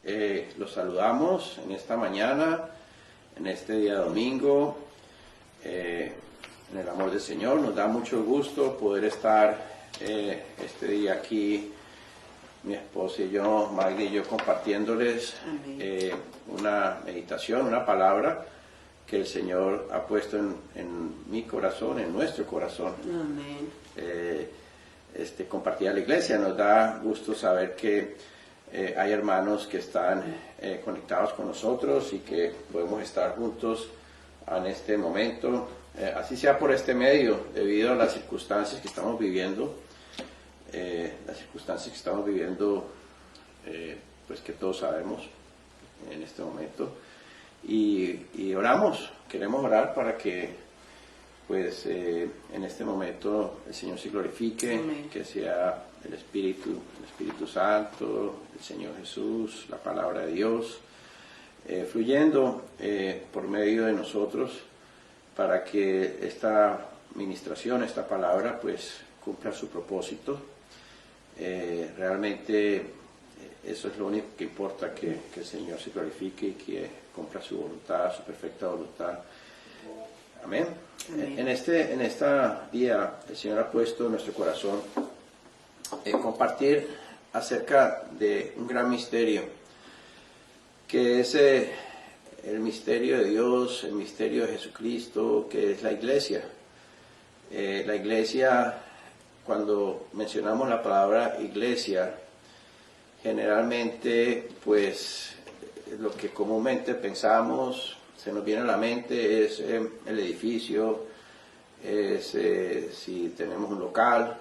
Los saludamos en esta mañana, en este día domingo, en el amor del Señor. Nos da mucho gusto poder estar este día aquí, mi esposa y yo, Magdi y yo, compartiéndoles una meditación, una palabra que el Señor ha puesto en mi corazón, en nuestro corazón. Amén. Compartir a la iglesia. Nos da gusto saber que hay hermanos que están conectados con nosotros y que podemos estar juntos en este momento, así sea por este medio, debido a las circunstancias que estamos viviendo, pues que todos sabemos en este momento, y oramos, queremos orar para que pues en este momento el Señor se glorifique. Amén. Que sea el Espíritu Santo, el Señor Jesús, la palabra de Dios, fluyendo por medio de nosotros para que esta ministración, esta palabra, pues cumpla su propósito. Realmente eso es lo único que importa, que el Señor se glorifique y que cumpla su voluntad, su perfecta voluntad. Amén. Amén. En este día el Señor ha puesto en nuestro corazón compartir acerca de un gran misterio, que es el misterio de Dios, el misterio de Jesucristo, que es la iglesia. La iglesia, cuando mencionamos la palabra iglesia, generalmente pues lo que comúnmente pensamos, se nos viene a la mente es el edificio, si tenemos un local,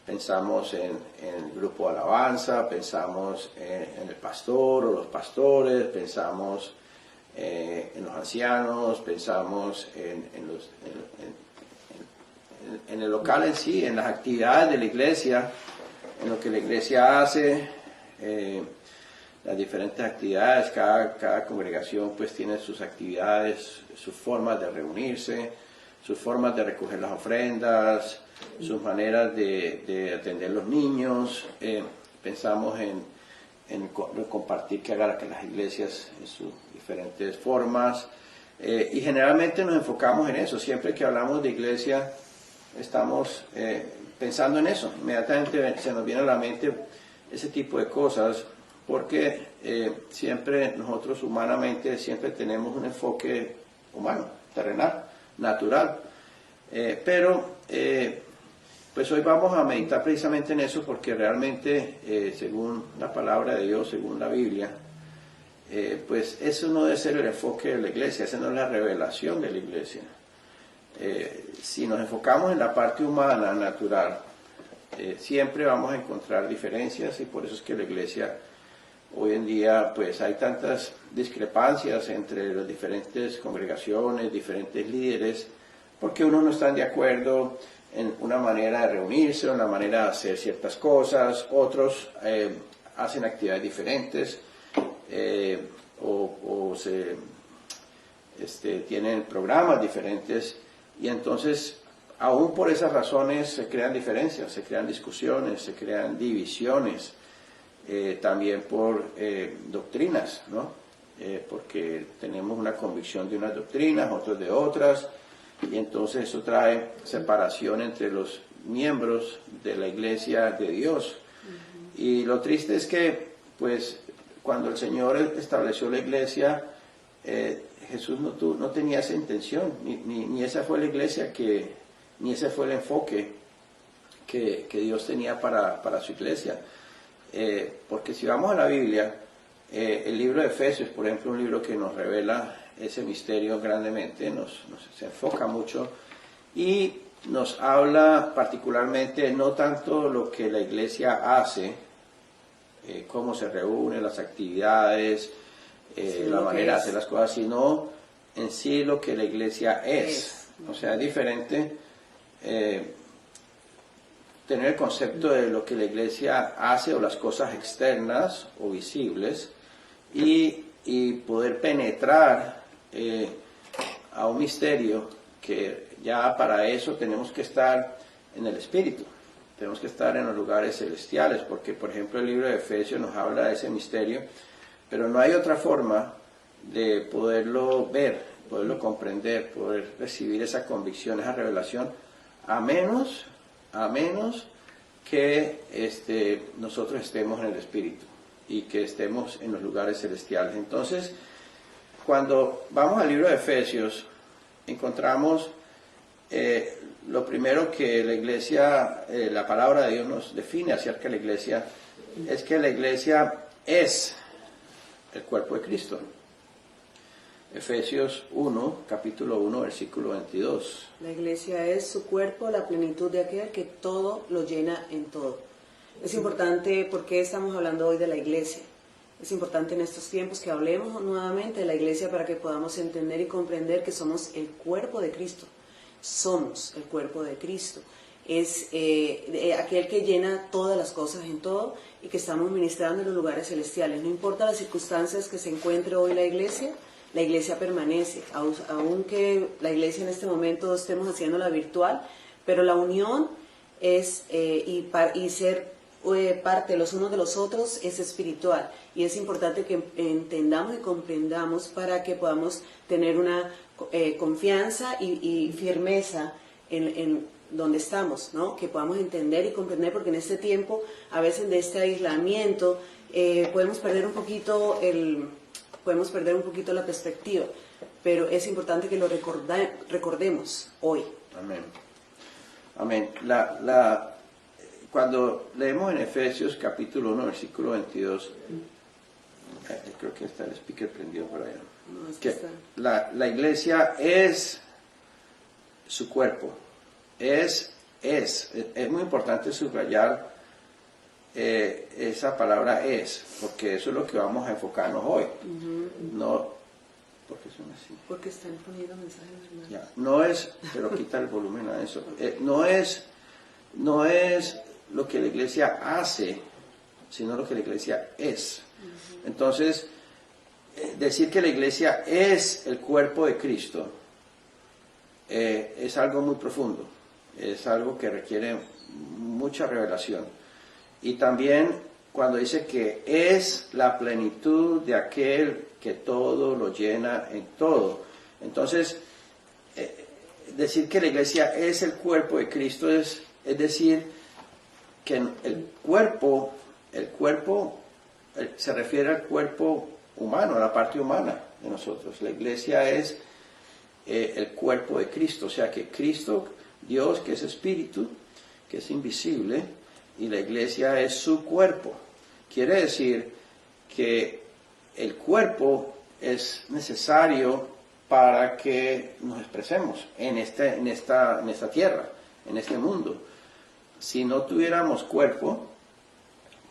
pensamos en el grupo de alabanza, pensamos en el pastor o los pastores, pensamos en los ancianos, pensamos en el local en sí, en las actividades de la iglesia, en lo que la iglesia hace, las diferentes actividades. Cada congregación pues tiene sus actividades, sus formas de reunirse, sus formas de recoger las ofrendas, sus maneras de atender a los niños. Pensamos en compartir que hagan las iglesias en sus diferentes formas, y generalmente nos enfocamos en eso. Siempre que hablamos de iglesia estamos pensando en eso. Inmediatamente se nos viene a la mente ese tipo de cosas, porque siempre nosotros humanamente siempre tenemos un enfoque humano, terrenal, natural, pero pues hoy vamos a meditar precisamente en eso, porque realmente según la palabra de Dios, según la Biblia, pues eso no debe ser el enfoque de la iglesia, esa no es la revelación de la iglesia. Si nos enfocamos en la parte humana, natural, siempre vamos a encontrar diferencias, y por eso es que la iglesia hoy en día pues hay tantas discrepancias entre las diferentes congregaciones, diferentes líderes, porque unos no están de acuerdo en una manera de reunirse, una manera de hacer ciertas cosas, otros hacen actividades diferentes, tienen programas diferentes, y entonces aún por esas razones se crean diferencias, se crean discusiones, se crean divisiones. También por doctrinas, ¿no? Porque tenemos una convicción de unas doctrinas, otros de otras, y entonces eso trae separación entre los miembros de la iglesia de Dios. Uh-huh. Y lo triste es que, pues, cuando el Señor estableció la iglesia, Jesús no tenía esa intención, ni esa fue la iglesia ni ese fue el enfoque que Dios tenía para su iglesia. Porque si vamos a la Biblia, el libro de Efesios, por ejemplo, un libro que nos revela ese misterio grandemente, se enfoca mucho y nos habla particularmente no tanto lo que la iglesia hace, cómo se reúne, las actividades, la manera de hacer las cosas, sino en sí lo que la iglesia es. O sea, es diferente tener el concepto de lo que la iglesia hace, o las cosas externas o visibles, y poder penetrar a un misterio que ya para eso tenemos que estar en el Espíritu, tenemos que estar en los lugares celestiales, porque por ejemplo el libro de Efesios nos habla de ese misterio, pero no hay otra forma de poderlo ver, poderlo comprender, poder recibir esa convicción, esa revelación, a menos que nosotros estemos en el Espíritu y que estemos en los lugares celestiales. Entonces, cuando vamos al libro de Efesios, encontramos lo primero que la iglesia, la palabra de Dios nos define acerca de la iglesia, es que la iglesia es el cuerpo de Cristo. Efesios 1, capítulo 1, versículo 22. La iglesia es su cuerpo, la plenitud de aquel que todo lo llena en todo. Es importante, ¿por qué estamos hablando hoy de la iglesia? Es importante en estos tiempos que hablemos nuevamente de la iglesia para que podamos entender y comprender que somos el cuerpo de Cristo. Somos el cuerpo de Cristo. Es aquel que llena todas las cosas en todo y que estamos ministrando en los lugares celestiales. No importa las circunstancias que se encuentre hoy la iglesia permanece, aunque la iglesia en este momento estemos haciéndola virtual, pero la unión es y ser parte los unos de los otros es espiritual, y es importante que entendamos y comprendamos para que podamos tener una confianza y firmeza en donde estamos, ¿no? Que podamos entender y comprender, porque en este tiempo, a veces de este aislamiento, podemos perder un poquito la perspectiva, pero es importante que lo recordemos hoy. Amén. Amén. Cuando leemos en Efesios capítulo 1, versículo 22, creo que está el speaker prendido por allá, No, que la iglesia es su cuerpo, es muy importante subrayar esa palabra es, porque eso es lo que vamos a enfocarnos hoy. No, ¿por qué son así? Porque están poniendo mensajes, hermanos. Ya, no es, pero quita el volumen a eso. No es lo que la iglesia hace, sino lo que la iglesia es. Entonces, decir que la iglesia es el cuerpo de Cristo es algo muy profundo, es algo que requiere mucha revelación. Y también cuando dice que es la plenitud de aquel que todo lo llena en todo. Entonces, decir que la iglesia es el cuerpo de Cristo es decir que el cuerpo se refiere al cuerpo humano, a la parte humana de nosotros. La iglesia es el cuerpo de Cristo, o sea que Cristo, Dios, que es espíritu, que es invisible, y la iglesia es su cuerpo. Quiere decir que el cuerpo es necesario para que nos expresemos en esta tierra, en este mundo. Si no tuviéramos cuerpo,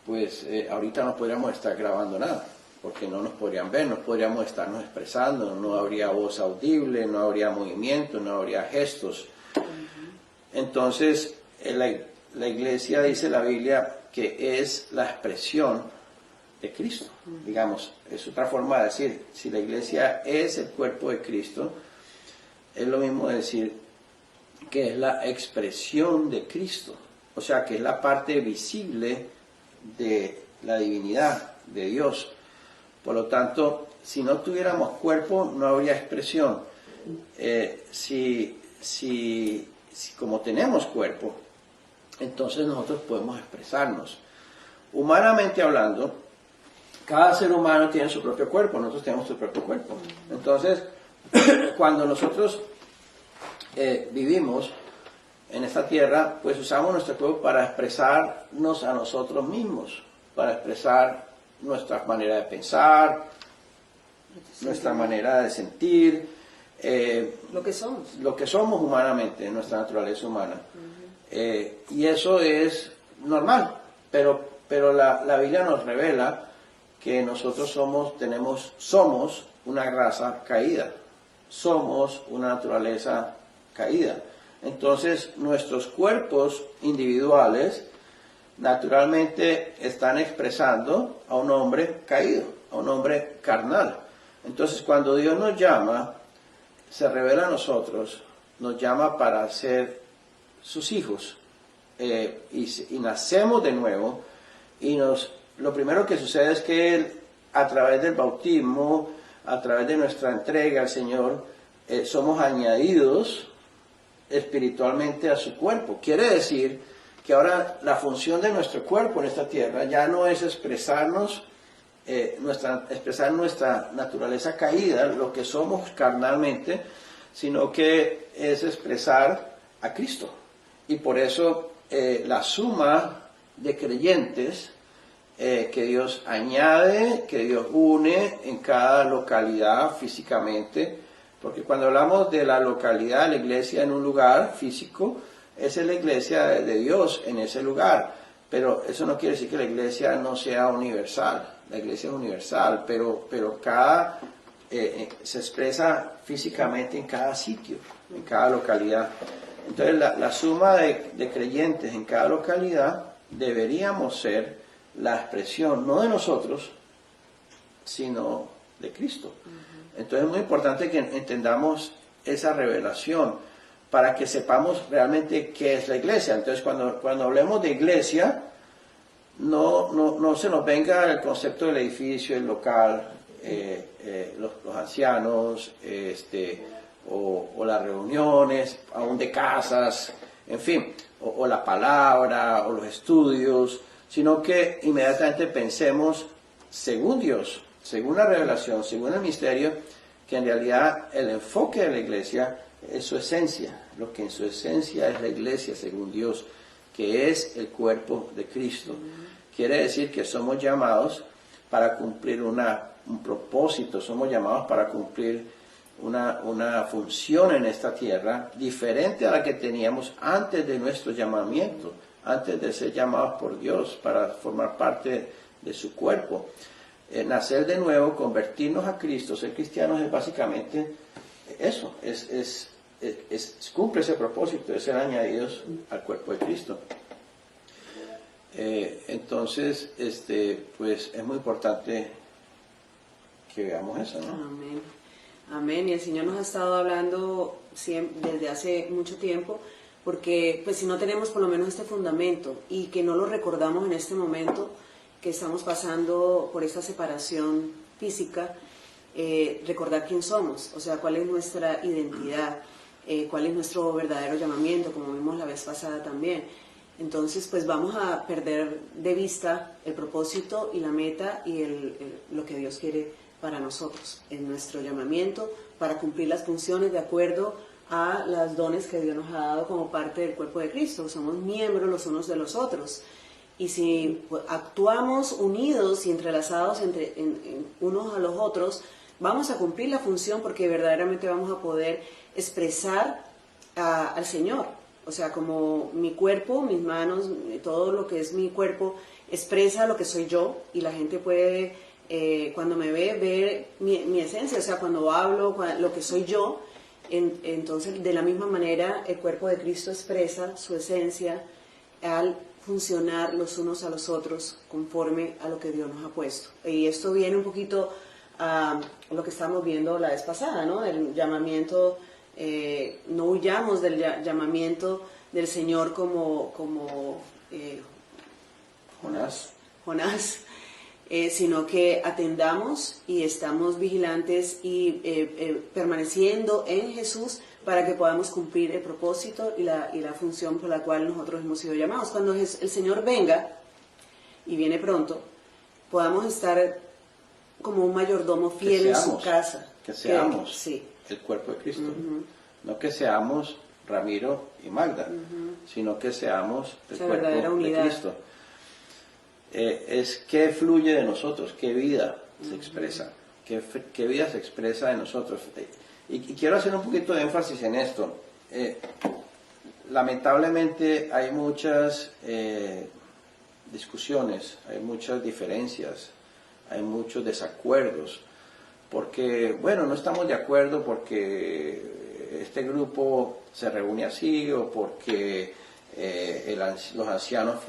pues ahorita no podríamos estar grabando nada, porque no nos podrían ver, no podríamos estarnos expresando, no habría voz audible, no habría movimiento, no habría gestos. Entonces, la iglesia, dice la Biblia, que es la expresión de Cristo. Digamos, es otra forma de decir, si la iglesia es el cuerpo de Cristo, es lo mismo decir que es la expresión de Cristo. O sea, que es la parte visible de la divinidad de Dios. Por lo tanto, si no tuviéramos cuerpo, no habría expresión. Si como tenemos cuerpo, entonces nosotros podemos expresarnos. Humanamente hablando, cada ser humano tiene su propio cuerpo, nosotros tenemos su propio cuerpo. Entonces, cuando nosotros vivimos en esta tierra, pues usamos nuestro cuerpo para expresarnos a nosotros mismos, para expresar nuestra manera de pensar, nuestra manera de sentir, lo que somos humanamente, nuestra naturaleza humana. Y eso es normal, pero la Biblia nos revela que nosotros somos una raza caída, somos una naturaleza caída. Entonces, nuestros cuerpos individuales naturalmente están expresando a un hombre caído, a un hombre carnal. Entonces, cuando Dios nos llama, se revela a nosotros, nos llama para ser sus hijos, y nacemos de nuevo, y lo primero que sucede es que Él a través del bautismo, a través de nuestra entrega al Señor, somos añadidos espiritualmente a su cuerpo. Quiere decir que ahora la función de nuestro cuerpo en esta tierra ya no es expresar nuestra naturaleza caída, lo que somos carnalmente, sino que es expresar a Cristo. Y por eso la suma de creyentes que Dios añade, que Dios une en cada localidad físicamente, porque cuando hablamos de la localidad, la iglesia en un lugar físico, esa es la iglesia de Dios en ese lugar, pero eso no quiere decir que la iglesia no sea universal. La iglesia es universal, pero cada se expresa físicamente en cada sitio, en cada localidad. Entonces la suma de creyentes en cada localidad deberíamos ser la expresión no de nosotros, sino de Cristo. Entonces es muy importante que entendamos esa revelación para que sepamos realmente qué es la iglesia. Entonces cuando hablemos de iglesia, no se nos venga el concepto del edificio, el local, los ancianos, o las reuniones, aún de casas, en fin, o la palabra, o los estudios, sino que inmediatamente pensemos según Dios, según la revelación, según el misterio, que en realidad el enfoque de la iglesia es su esencia, lo que en su esencia es la iglesia según Dios, que es el cuerpo de Cristo. Quiere decir que somos llamados para cumplir un propósito, somos llamados para cumplir una función en esta tierra diferente a la que teníamos antes de nuestro llamamiento, antes de ser llamados por Dios para formar parte de su cuerpo. Nacer de nuevo, convertirnos a Cristo, ser cristianos es básicamente eso, cumple ese propósito de ser añadidos al cuerpo de Cristo. Entonces, pues es muy importante que veamos eso, ¿no? Amén. Amén. Y el Señor nos ha estado hablando desde hace mucho tiempo, porque pues si no tenemos por lo menos este fundamento y que no lo recordamos en este momento que estamos pasando por esta separación física, recordar quién somos, o sea, cuál es nuestra identidad, cuál es nuestro verdadero llamamiento, como vimos la vez pasada también. Entonces, pues vamos a perder de vista el propósito y la meta y lo que Dios quiere para nosotros, en nuestro llamamiento, para cumplir las funciones de acuerdo a los dones que Dios nos ha dado como parte del cuerpo de Cristo. Somos miembros los unos de los otros. Y si actuamos unidos y entrelazados unos a los otros, vamos a cumplir la función porque verdaderamente vamos a poder expresar al Señor. O sea, como mi cuerpo, mis manos, todo lo que es mi cuerpo expresa lo que soy yo y la gente puede, cuando me ve, ver mi esencia. O sea, cuando hablo, lo que soy yo, entonces de la misma manera el cuerpo de Cristo expresa su esencia al funcionar los unos a los otros conforme a lo que Dios nos ha puesto. Y esto viene un poquito a lo que estábamos viendo la vez pasada, ¿no? El llamamiento, no huyamos del llamamiento del Señor como Jonás, sino que atendamos y estamos vigilantes y permaneciendo en Jesús para que podamos cumplir el propósito y la función por la cual nosotros hemos sido llamados. Cuando el Señor venga, y viene pronto, podamos estar como un mayordomo fiel en su casa. Que seamos el cuerpo de Cristo. No que seamos Ramiro y Magda, sino que seamos el cuerpo de Cristo. Es qué fluye de nosotros, qué vida se expresa, qué vida se expresa de nosotros. Y quiero hacer un poquito de énfasis en esto. Lamentablemente hay muchas discusiones, hay muchas diferencias, hay muchos desacuerdos, porque, bueno, no estamos de acuerdo porque este grupo se reúne así, o porque los ancianos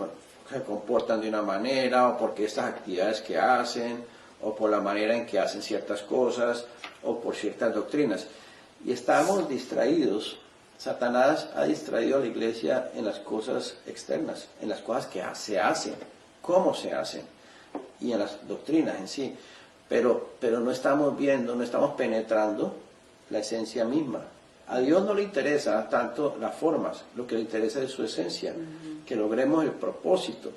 se comportan de una manera, o porque estas actividades que hacen, o por la manera en que hacen ciertas cosas, o por ciertas doctrinas. Y estamos distraídos. Satanás ha distraído a la iglesia en las cosas externas, en las cosas que se hacen, cómo se hacen, y en las doctrinas en sí. pero no estamos viendo, no estamos penetrando la esencia misma. A Dios no le interesa tanto las formas, lo que le interesa es su esencia, que logremos el propósito.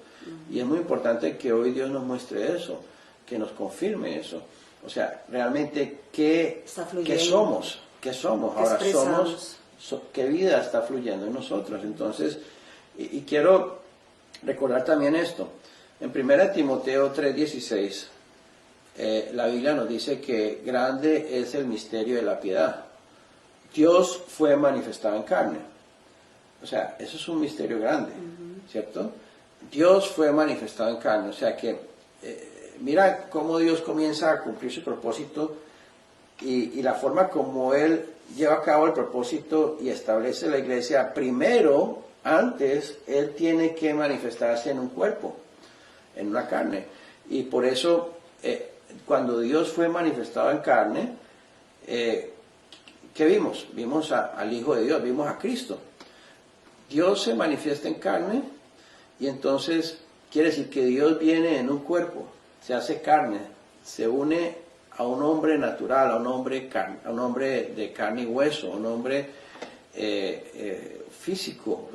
Y es muy importante que hoy Dios nos muestre eso, que nos confirme eso. O sea, realmente, ¿qué somos? ¿Qué somos? Ahora somos, ¿qué vida está fluyendo en nosotros? Entonces, y quiero recordar también esto. En 1 Timoteo 3:16, la Biblia nos dice que grande es el misterio de la piedad. Dios fue manifestado en carne. O sea, eso es un misterio grande, ¿cierto? Dios fue manifestado en carne. O sea que, mira cómo Dios comienza a cumplir su propósito y la forma como Él lleva a cabo el propósito y establece la iglesia. Primero, antes, Él tiene que manifestarse en un cuerpo, en una carne. Y por eso, cuando Dios fue manifestado en carne, ¿qué vimos? Vimos al Hijo de Dios, vimos a Cristo. Dios se manifiesta en carne y entonces quiere decir que Dios viene en un cuerpo, se hace carne, se une a un hombre natural, a un hombre de carne y hueso, a un hombre físico,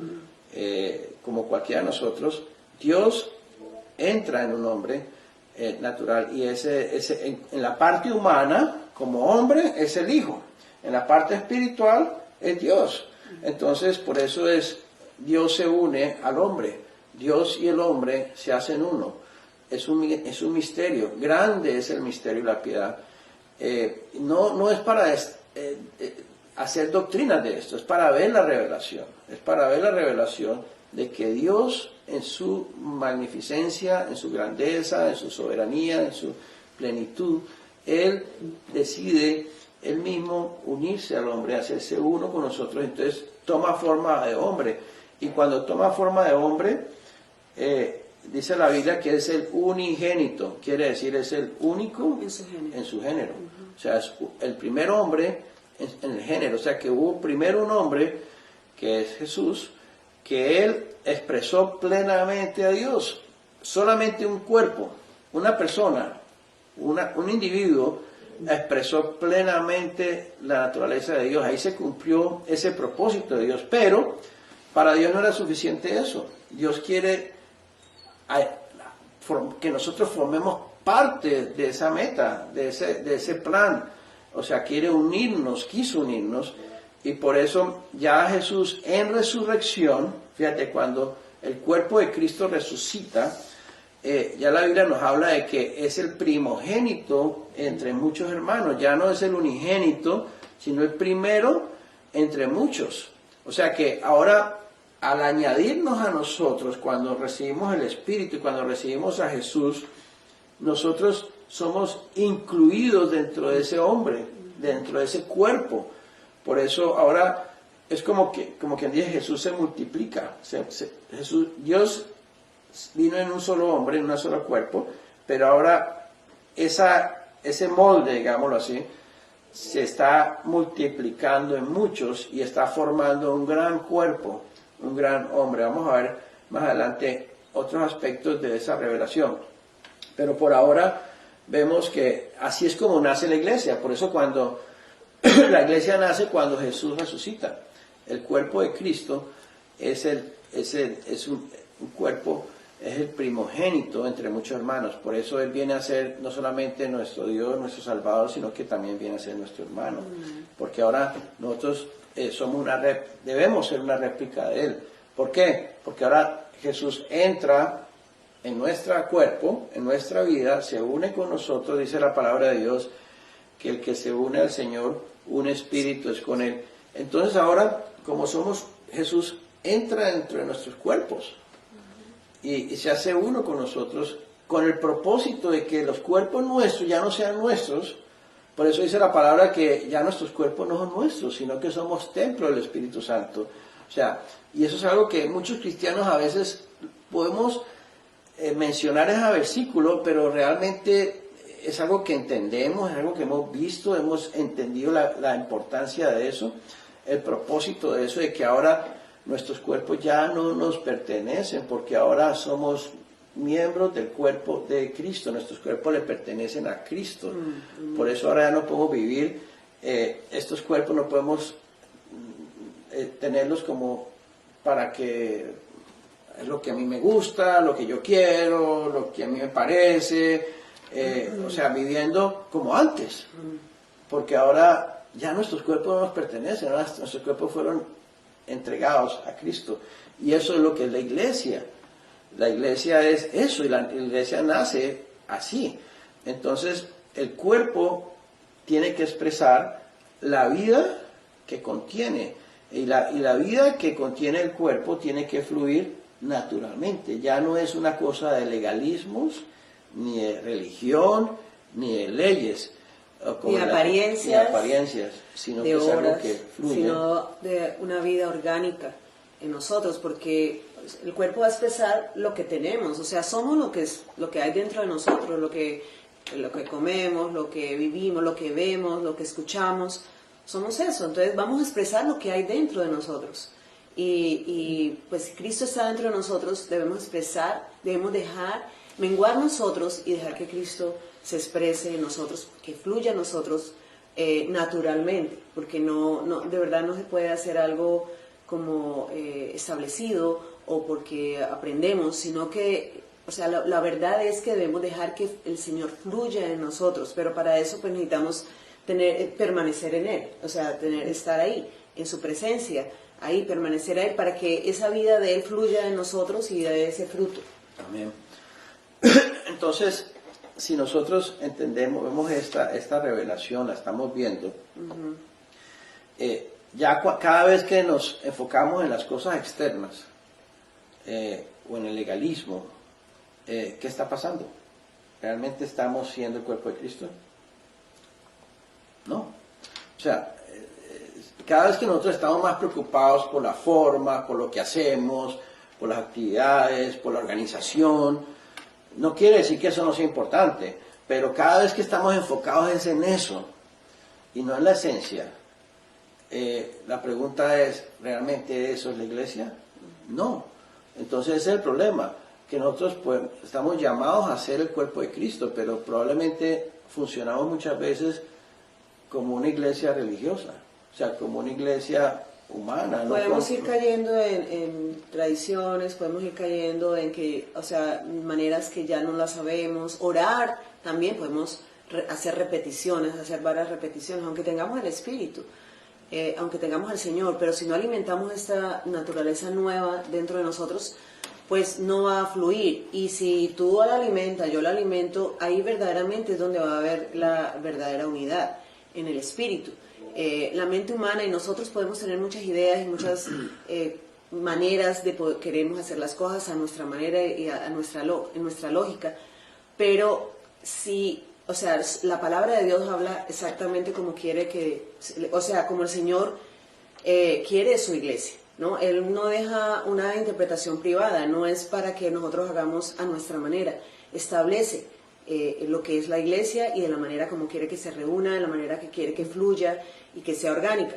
como cualquiera de nosotros. Dios entra en un hombre natural y en la parte humana, como hombre, es el Hijo. En la parte espiritual es Dios. Entonces, por eso Dios se une al hombre. Dios y el hombre se hacen uno. Es un misterio. Grande es el misterio y la piedad. No es para hacer doctrinas de esto, es para ver la revelación. Es para ver la revelación de que Dios, en su magnificencia, en su grandeza, en su soberanía, en su plenitud, Él decide Él mismo unirse al hombre, hacerse uno con nosotros. Entonces toma forma de hombre. Y cuando toma forma de hombre, dice la Biblia que es el unigénito, quiere decir es el único en su género. O sea, es el primer hombre en el género. O sea, que hubo primero un hombre, que es Jesús, que Él expresó plenamente a Dios. Solamente un cuerpo, una persona, un individuo, expresó plenamente la naturaleza de Dios. Ahí se cumplió ese propósito de Dios. Pero para Dios no era suficiente eso. Dios quiere que nosotros formemos parte de esa meta, de ese plan. O sea, quiso unirnos, y por eso ya Jesús en resurrección, fíjate, cuando el cuerpo de Cristo resucita, ya la Biblia nos habla de que es el primogénito entre muchos hermanos. Ya no es el unigénito, sino el primero entre muchos. O sea que ahora, al añadirnos a nosotros, cuando recibimos el Espíritu y cuando recibimos a Jesús, nosotros somos incluidos dentro de ese hombre, dentro de ese cuerpo. Por eso ahora es como quien dice, Jesús se multiplica. Dios vino en un solo hombre, en un solo cuerpo, pero ahora ese molde, digámoslo así, se está multiplicando en muchos y está formando un gran cuerpo, un gran hombre. Vamos a ver más adelante otros aspectos de esa revelación. Pero por ahora vemos que así es como nace la iglesia. Por eso cuando la iglesia nace, cuando Jesús resucita, el cuerpo de Cristo es un cuerpo, es el primogénito entre muchos hermanos. Por eso Él viene a ser no solamente nuestro Dios, nuestro Salvador, sino que también viene a ser nuestro hermano. Porque ahora nosotros debemos ser una réplica de Él. ¿Por qué? Porque ahora Jesús entra en nuestro cuerpo, en nuestra vida, se une con nosotros. Dice la palabra de Dios que el que se une al Señor, un espíritu es con Él. Entonces ahora, como somos, Jesús entra dentro de nuestros cuerpos y se hace uno con nosotros, con el propósito de que los cuerpos nuestros ya no sean nuestros. Por eso dice la palabra que ya nuestros cuerpos no son nuestros, sino que somos templo del Espíritu Santo. O sea, y eso es algo que muchos cristianos a veces podemos mencionar ese versículo, pero realmente es algo que entendemos, es algo que hemos visto, hemos entendido la importancia de eso, el propósito de eso, de que ahora nuestros cuerpos ya no nos pertenecen, porque ahora somos miembros del cuerpo de Cristo, nuestros cuerpos le pertenecen a Cristo. Por eso ahora ya no podemos vivir, estos cuerpos no podemos tenerlos como para que es lo que a mí me gusta, lo que yo quiero, lo que a mí me parece, o sea, viviendo como antes, porque ahora ya nuestros cuerpos no nos pertenecen, ahora nuestros cuerpos fueron entregados a Cristo, y eso es lo que es la iglesia. La iglesia es eso, y la iglesia nace así. Entonces, el cuerpo tiene que expresar la vida que contiene, y la vida que contiene el cuerpo tiene que fluir naturalmente. Ya no es una cosa de legalismos, ni de religión, ni de leyes, ni apariencias, sino que es algo que fluye. Sino de una vida orgánica en nosotros, porque el cuerpo va a expresar lo que tenemos, o sea, somos lo que hay dentro de nosotros, lo que comemos, lo que vivimos, lo que vemos, lo que escuchamos, somos eso. Entonces vamos a expresar lo que hay dentro de nosotros, y pues si Cristo está dentro de nosotros, debemos expresar, debemos dejar menguar nosotros y dejar que Cristo se exprese en nosotros, que fluya en nosotros naturalmente, porque de verdad no se puede hacer algo como establecido o porque aprendemos, sino que, o sea, la verdad es que debemos dejar que el Señor fluya en nosotros, pero para eso pues necesitamos permanecer en Él, o sea, estar ahí, en su presencia, ahí, permanecer a Él, para que esa vida de Él fluya en nosotros y dé ese fruto. Amén. Entonces, si nosotros entendemos, vemos esta revelación, la estamos viendo, cada vez que nos enfocamos en las cosas externas o en el legalismo, ¿qué está pasando? ¿Realmente estamos siendo el cuerpo de Cristo? No. O sea, cada vez que nosotros estamos más preocupados por la forma, por lo que hacemos, por las actividades, por la organización, no quiere decir que eso no sea importante, pero cada vez que estamos enfocados en eso y no en la esencia, la pregunta es, ¿realmente eso es la iglesia? No. Entonces ese es el problema, que nosotros pues, estamos llamados a ser el cuerpo de Cristo, pero probablemente funcionamos muchas veces como una iglesia religiosa, o sea, como una iglesia humana. Podemos ir cayendo en tradiciones, podemos ir cayendo en que, o sea, maneras que ya no las sabemos. Orar también podemos hacer repeticiones, hacer varias repeticiones, aunque tengamos el Espíritu, aunque tengamos al Señor, pero si no alimentamos esta naturaleza nueva dentro de nosotros, pues no va a fluir. Y si tú la alimentas, yo la alimento, ahí verdaderamente es donde va a haber la verdadera unidad en el Espíritu. La mente humana y nosotros podemos tener muchas ideas y muchas maneras de queremos hacer las cosas a nuestra manera y en nuestra lógica, pero si, o sea, la palabra de Dios habla exactamente como quiere o sea, como el Señor quiere su iglesia, ¿no? Él no deja una interpretación privada, no es para que nosotros hagamos a nuestra manera, establece lo que es la iglesia y de la manera como quiere que se reúna, de la manera que quiere que fluya y que sea orgánica.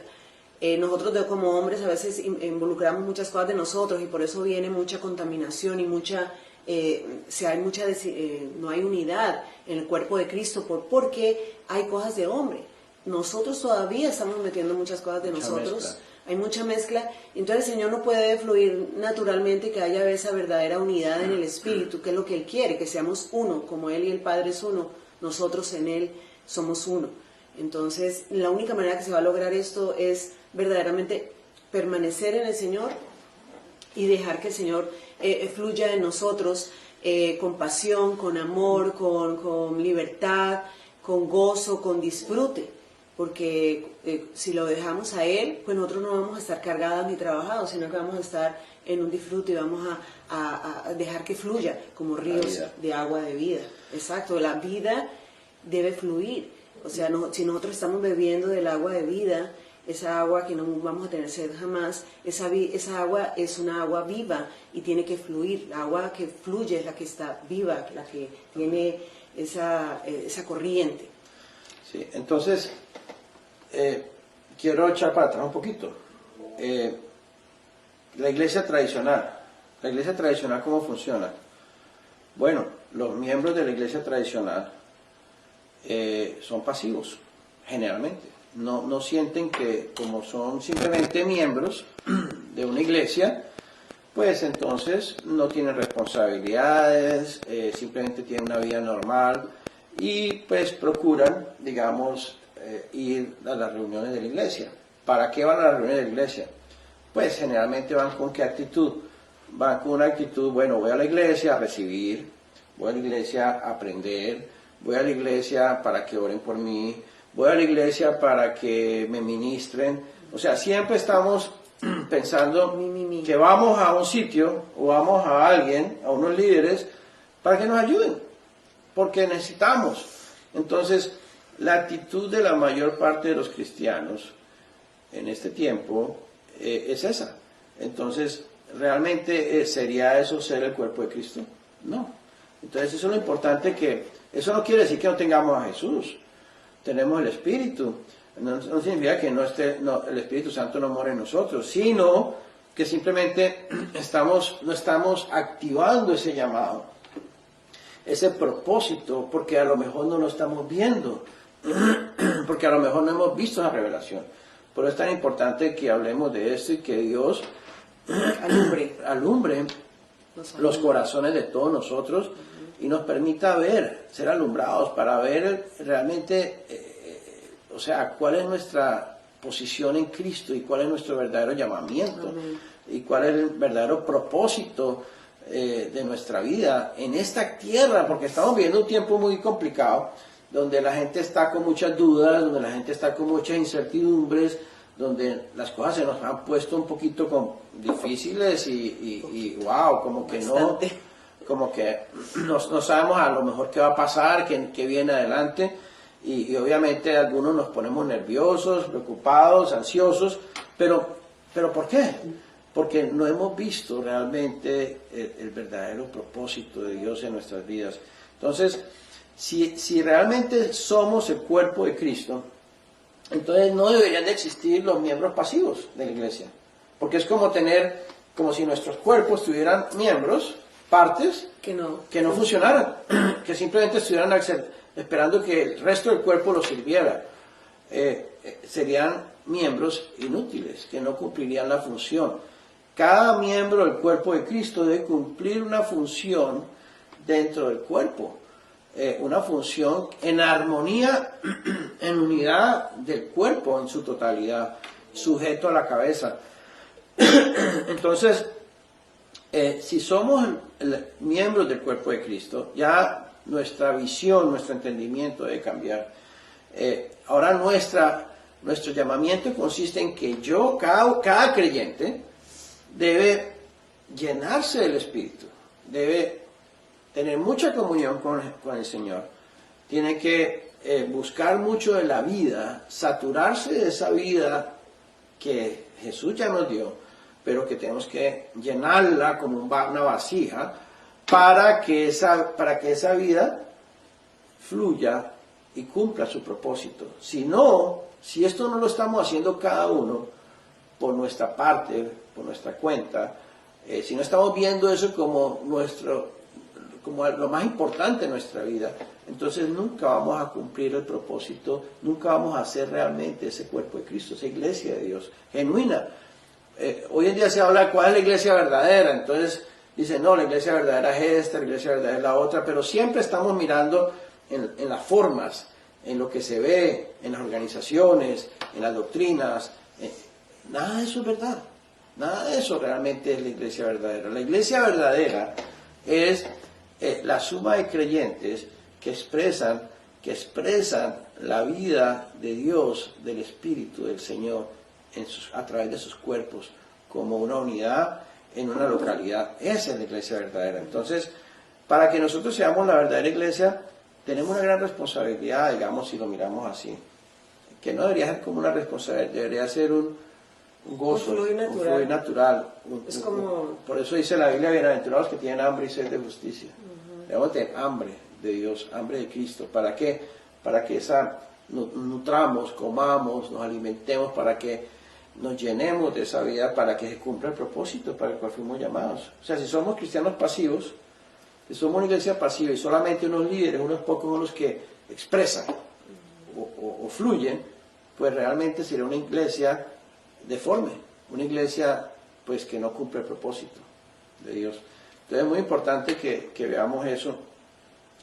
Nosotros como hombres a veces involucramos muchas cosas de nosotros y por eso viene mucha contaminación y no hay unidad en el cuerpo de Cristo porque hay cosas de hombre. Nosotros todavía estamos metiendo muchas cosas de nosotros. Hay mucha mezcla, entonces el Señor no puede fluir naturalmente, que haya esa verdadera unidad en el Espíritu, que es lo que Él quiere, que seamos uno, como Él y el Padre es uno, nosotros en Él somos uno. Entonces, la única manera que se va a lograr esto es verdaderamente permanecer en el Señor y dejar que el Señor fluya en nosotros con pasión, con amor, con libertad, con gozo, con disfrute. Porque si lo dejamos a Él, pues nosotros no vamos a estar cargados ni trabajados, sino que vamos a estar en un disfrute y vamos a dejar que fluya como ríos de agua de vida. Exacto, la vida debe fluir. O sea, si nosotros estamos bebiendo del agua de vida, esa agua que no vamos a tener sed jamás, esa agua es una agua viva y tiene que fluir. La agua que fluye es la que está viva, la que tiene esa corriente. Sí, entonces... quiero echar para atrás un poquito. La iglesia tradicional, ¿cómo funciona? Bueno, los miembros de la iglesia tradicional son pasivos, generalmente. No sienten que como son simplemente miembros de una iglesia, pues entonces no tienen responsabilidades, simplemente tienen una vida normal y pues procuran, digamos, ir a las reuniones de la iglesia. ¿Para qué van a las reuniones de la iglesia? Pues generalmente van con qué actitud. Van con una actitud, bueno, voy a la iglesia a recibir, voy a la iglesia a aprender, voy a la iglesia para que oren por mí, voy a la iglesia para que me ministren. O sea, siempre estamos pensando que vamos a un sitio o vamos a alguien, a unos líderes, para que nos ayuden, porque necesitamos. Entonces, la actitud de la mayor parte de los cristianos en este tiempo es esa. Entonces, ¿realmente sería eso ser el cuerpo de Cristo? No. Entonces, eso es lo importante, que eso no quiere decir que no tengamos a Jesús. Tenemos el Espíritu. No significa que el Espíritu Santo no mora en nosotros, sino que simplemente no estamos activando ese llamado, ese propósito, porque a lo mejor no lo estamos viendo, porque a lo mejor no hemos visto la revelación. Por eso es tan importante que hablemos de esto y que Dios alumbre los corazones de todos nosotros y nos permita ser alumbrados para ver realmente, o sea, cuál es nuestra posición en Cristo y cuál es nuestro verdadero llamamiento. Amén. Y cuál es el verdadero propósito de nuestra vida en esta tierra, porque estamos viviendo un tiempo muy complicado, donde la gente está con muchas dudas, donde la gente está con muchas incertidumbres, donde las cosas se nos han puesto un poquito difíciles y wow, como que bastante. Como que no sabemos a lo mejor qué va a pasar, qué viene adelante, y obviamente algunos nos ponemos nerviosos, preocupados, ansiosos, pero ¿por qué? Porque no hemos visto realmente el verdadero propósito de Dios en nuestras vidas. Entonces, si realmente somos el cuerpo de Cristo, entonces no deberían de existir los miembros pasivos de la iglesia, porque es como si nuestros cuerpos tuvieran miembros, partes, que no funcionaran, que simplemente estuvieran esperando que el resto del cuerpo los sirviera. Serían miembros inútiles, que no cumplirían la función. Cada miembro del cuerpo de Cristo debe cumplir una función dentro del cuerpo. Una función en armonía, en unidad del cuerpo en su totalidad, sujeto a la cabeza. Entonces, si somos miembros del cuerpo de Cristo, ya nuestra visión, nuestro entendimiento debe cambiar. Ahora nuestro llamamiento consiste en que cada creyente, debe llenarse del Espíritu, debe tener mucha comunión con el Señor, tiene que buscar mucho de la vida, saturarse de esa vida que Jesús ya nos dio, pero que tenemos que llenarla como una vasija para que esa vida fluya y cumpla su propósito. Si esto no lo estamos haciendo cada uno por nuestra parte, por nuestra cuenta, si no estamos viendo eso como lo más importante en nuestra vida, entonces nunca vamos a cumplir el propósito, nunca vamos a ser realmente ese cuerpo de Cristo, esa iglesia de Dios, genuina. Hoy en día se habla de cuál es la iglesia verdadera, entonces dicen, no, la iglesia verdadera es esta, la iglesia verdadera es la otra, pero siempre estamos mirando en las formas, en lo que se ve, en las organizaciones, en las doctrinas. Nada de eso es verdad. Nada de eso realmente es la iglesia verdadera. La iglesia verdadera es la suma de creyentes que expresan la vida de Dios, del Espíritu del Señor a través de sus cuerpos, como una unidad en una localidad. Esa es la iglesia verdadera. Entonces, para que nosotros seamos la verdadera iglesia, tenemos una gran responsabilidad, digamos, si lo miramos así, que no debería ser como una responsabilidad, debería ser un gozo, un fluir natural. Por eso dice la Biblia, bienaventurados que tienen hambre y sed de justicia. Debemos tener hambre de Dios, hambre de Cristo. ¿Para qué? Para que nutramos, comamos, nos alimentemos, para que nos llenemos de esa vida, para que se cumpla el propósito para el cual fuimos llamados. O sea, si somos cristianos pasivos, Si somos una iglesia pasiva y solamente unos líderes, unos pocos son los que expresan o fluyen, pues realmente sería una iglesia deforme, una iglesia pues que no cumple el propósito de Dios. Entonces es muy importante que veamos eso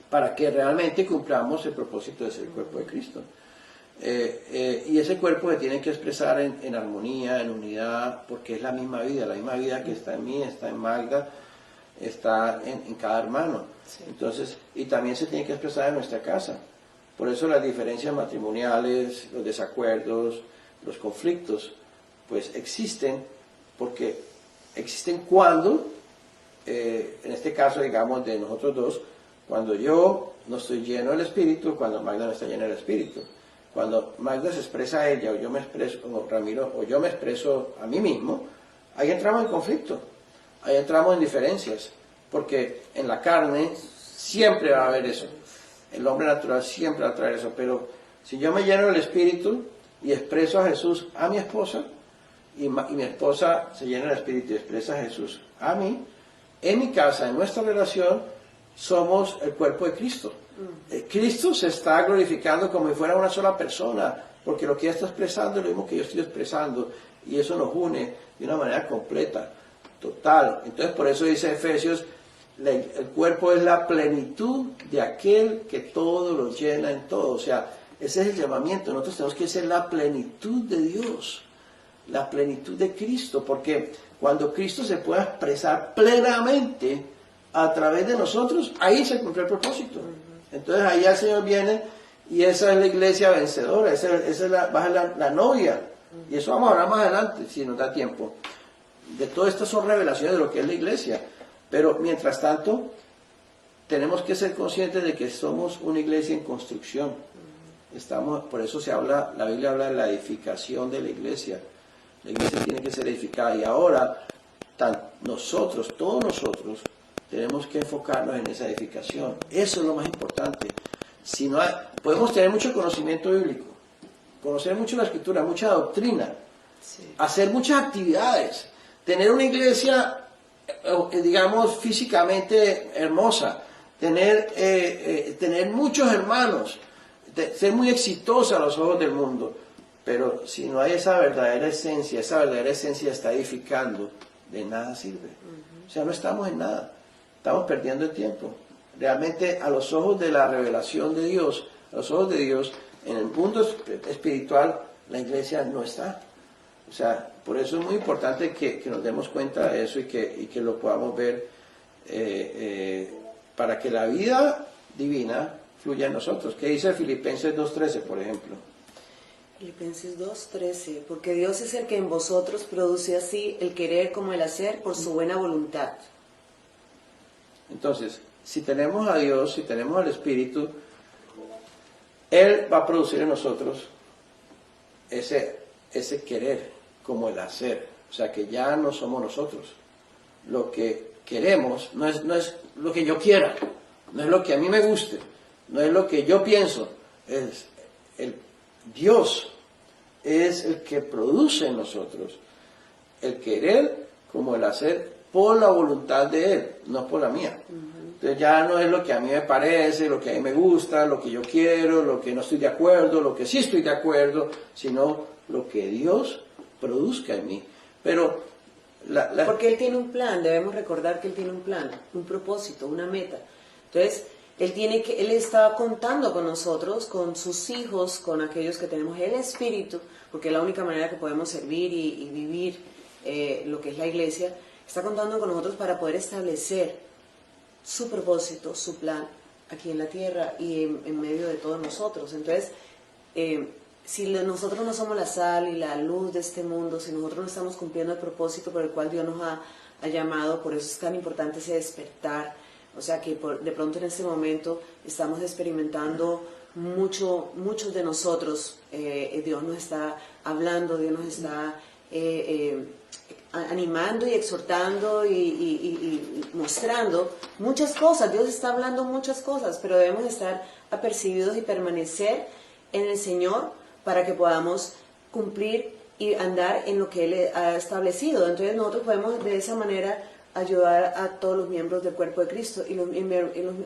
para que realmente cumplamos el propósito de ser el cuerpo de Cristo. Y ese cuerpo se tiene que expresar en armonía, en unidad, porque es la misma vida que está en mí, está en Magda, está en cada hermano. Sí. Entonces, y también se tiene que expresar en nuestra casa. Por eso las diferencias matrimoniales, los desacuerdos, los conflictos, pues existen, porque existen cuando, en este caso digamos de nosotros dos, cuando yo no estoy lleno del Espíritu, cuando Magda no está llena del Espíritu. Cuando Magda se expresa a ella, o yo me expreso, o Ramiro, o yo me expreso a mí mismo, ahí entramos en conflicto, ahí entramos en diferencias, porque en la carne siempre va a haber eso. El hombre natural siempre va a traer eso, pero si yo me lleno del Espíritu y expreso a Jesús a mi esposa, y mi esposa se llena del Espíritu y expresa a Jesús a mí, en mi casa, en nuestra relación, somos el cuerpo de Cristo. Cristo se está glorificando como si fuera una sola persona, porque lo que ella está expresando es lo mismo que yo estoy expresando, y eso nos une de una manera completa, total. Entonces por eso dice Efesios, el cuerpo es la plenitud de aquel que todo lo llena en todo. O sea, ese es el llamamiento. Nosotros tenemos que ser la plenitud de Dios, la plenitud de Cristo, porque cuando Cristo se pueda expresar plenamente a través de nosotros, ahí se cumple el propósito. Entonces ahí el Señor viene y esa es la iglesia vencedora, esa es va a ser la novia. Y eso vamos a hablar más adelante, si nos da tiempo. De todo esto son revelaciones de lo que es la iglesia. Pero mientras tanto, tenemos que ser conscientes de que somos una iglesia en construcción. Por eso la Biblia habla de la edificación de la iglesia. La iglesia tiene que ser edificada. Y ahora, todos nosotros, tenemos que enfocarnos en esa edificación. Eso es lo más importante. Si no podemos tener mucho conocimiento bíblico, conocer mucho la Escritura, mucha doctrina, sí, hacer muchas actividades, tener una iglesia, digamos, físicamente hermosa, tener muchos hermanos, ser muy exitosa a los ojos del mundo, pero si no hay esa verdadera esencia está edificando, de nada sirve. O sea, no estamos en nada, estamos perdiendo el tiempo. Realmente a los ojos de la revelación de Dios, a los ojos de Dios, en el mundo espiritual, la iglesia no está. O sea, por eso es muy importante que nos demos cuenta de eso y que lo podamos ver para que la vida divina fluya en nosotros. ¿Qué dice Filipenses 2.13, por ejemplo? Filipenses 2.13, porque Dios es el que en vosotros produce así el querer como el hacer por su buena voluntad. Entonces, si tenemos a Dios, si tenemos al Espíritu, Él va a producir en nosotros ese querer como el hacer. O sea, que ya no somos nosotros. Lo que queremos no es lo que yo quiera, no es lo que a mí me guste, no es lo que yo pienso. Dios es el que produce en nosotros el querer como el hacer por la voluntad de Él, no por la mía. Entonces ya no es lo que a mí me parece, lo que a mí me gusta, lo que yo quiero, lo que no estoy de acuerdo, lo que sí estoy de acuerdo, sino lo que Dios produzca en mí. Pero porque Él tiene un plan, debemos recordar que Él tiene un plan, un propósito, una meta. Entonces, Él está contando con nosotros, con sus hijos, con aquellos que tenemos el Espíritu, porque es la única manera que podemos servir y vivir lo que es la iglesia. Está contando con nosotros para poder establecer su propósito, su plan aquí en la tierra y en medio de todos nosotros. Entonces, si nosotros no somos la sal y la luz de este mundo, si nosotros no estamos cumpliendo el propósito por el cual Dios nos ha llamado, por eso es tan importante ese despertar. O sea que de pronto en este momento estamos experimentando muchos de nosotros, Dios nos está hablando, Dios nos está animando y exhortando y mostrando muchas cosas. Dios está hablando muchas cosas, pero debemos estar apercibidos y permanecer en el Señor para que podamos cumplir y andar en lo que Él ha establecido. Entonces nosotros podemos de esa manera ayudar a todos los miembros del cuerpo de Cristo y los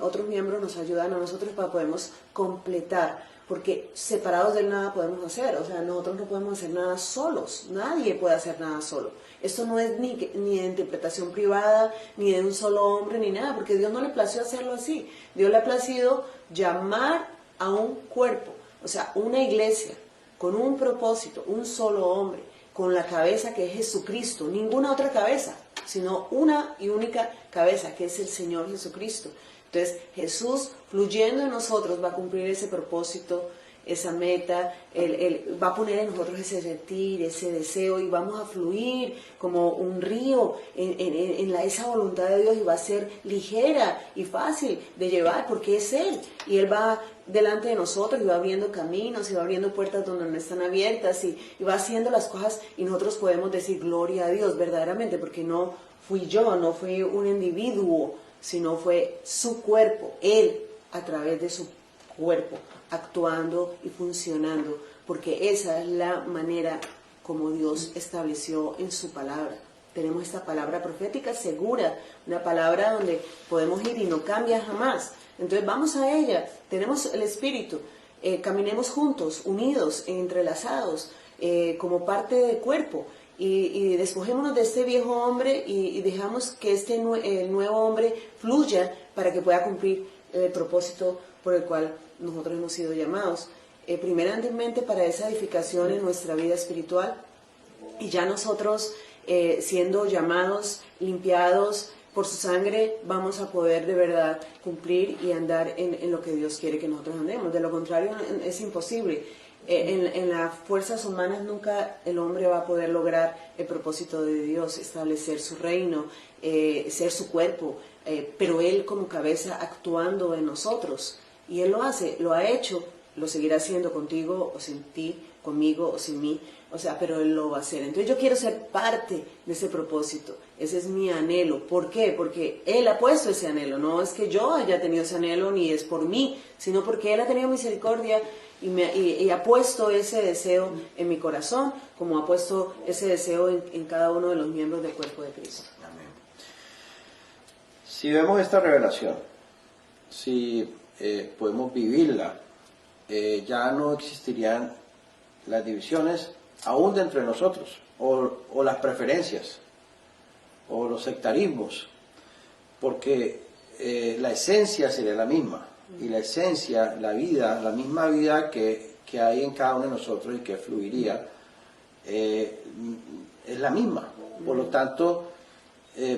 otros miembros nos ayudan a nosotros para podernos completar, porque separados de él nada podemos hacer, o sea, nosotros no podemos hacer nada solos, nadie puede hacer nada solo. Esto no es ni de interpretación privada, ni de un solo hombre, ni nada, porque Dios no le plació hacerlo así. Dios le ha placido llamar a un cuerpo, o sea, una iglesia, con un propósito, un solo hombre, con la cabeza que es Jesucristo, ninguna otra cabeza, sino una y única cabeza, que es el Señor Jesucristo. Entonces, Jesús, fluyendo en nosotros, va a cumplir ese propósito, esa meta, Él va a poner en nosotros ese sentir, ese deseo, y vamos a fluir como un río en esa voluntad de Dios, y va a ser ligera y fácil de llevar, porque es Él, y Él va delante de nosotros, y va abriendo caminos, y va abriendo puertas donde no están abiertas, y va haciendo las cosas, y nosotros podemos decir gloria a Dios verdaderamente, porque no fui yo, no fui un individuo, sino fue su cuerpo, Él a través de su cuerpo, actuando y funcionando, porque esa es la manera como Dios estableció en su palabra. Tenemos esta palabra profética segura, una palabra donde podemos ir y no cambia jamás. Entonces vamos a ella, tenemos el Espíritu, caminemos juntos, unidos, entrelazados, como parte del cuerpo, y despojémonos de este viejo hombre y dejamos que el nuevo hombre fluya para que pueda cumplir el propósito por el cual nosotros hemos sido llamados. Primeramente para esa edificación en nuestra vida espiritual, y ya nosotros siendo llamados, limpiados por su sangre, vamos a poder de verdad cumplir y andar en lo que Dios quiere que nosotros andemos. De lo contrario es imposible. En las fuerzas humanas nunca el hombre va a poder lograr el propósito de Dios, establecer su reino, ser su cuerpo, pero Él como cabeza actuando en nosotros. Y Él lo hace, lo ha hecho, lo seguirá haciendo contigo o sin ti, conmigo o sin mí, o sea, pero Él lo va a hacer. Entonces yo quiero ser parte de ese propósito, ese es mi anhelo. ¿Por qué? Porque Él ha puesto ese anhelo, no es que yo haya tenido ese anhelo ni es por mí, sino porque Él ha tenido misericordia y ha puesto ese deseo en mi corazón, como ha puesto ese deseo en cada uno de los miembros del cuerpo de Cristo. Amén. Si vemos esta revelación, si podemos vivirla, ya no existirían las divisiones aún dentro de nosotros, o las preferencias, o los sectarismos, porque la esencia sería la misma, y la esencia, la vida, la misma vida que hay en cada uno de nosotros y que fluiría, es la misma. Por lo tanto,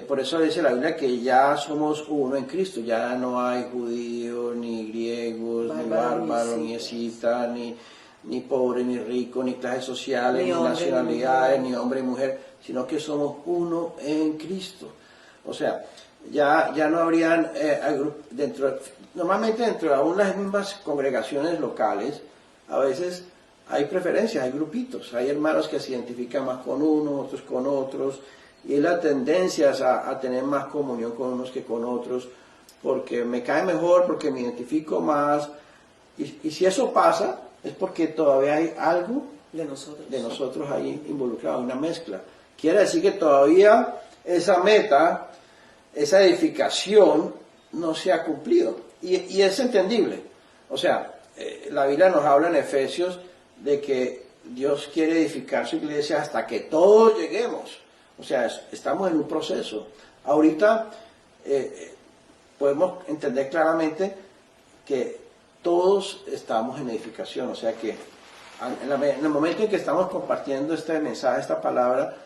por eso dice la Biblia que ya somos uno en Cristo, ya no hay judíos, ni griegos, ni bárbaros, ni escitas, ni pobre, ni rico, ni clases sociales, ni nacionalidades, ni hombre y mujer, sino que somos uno en Cristo. O sea, ya no habrían, normalmente dentro de aún las mismas congregaciones locales, a veces hay preferencias, hay grupitos, hay hermanos que se identifican más con unos, otros con otros, y la tendencia es a tener más comunión con unos que con otros, porque me cae mejor, porque me identifico más, y si eso pasa, es porque todavía hay algo de nosotros ahí involucrado, una mezcla. Quiere decir que todavía esa meta, esa edificación no se ha cumplido, y es entendible. O sea, la Biblia nos habla en Efesios de que Dios quiere edificar su iglesia hasta que todos lleguemos. O sea, estamos en un proceso. Ahorita podemos entender claramente que todos estamos en edificación. O sea que en el momento en que estamos compartiendo este mensaje, esta palabra,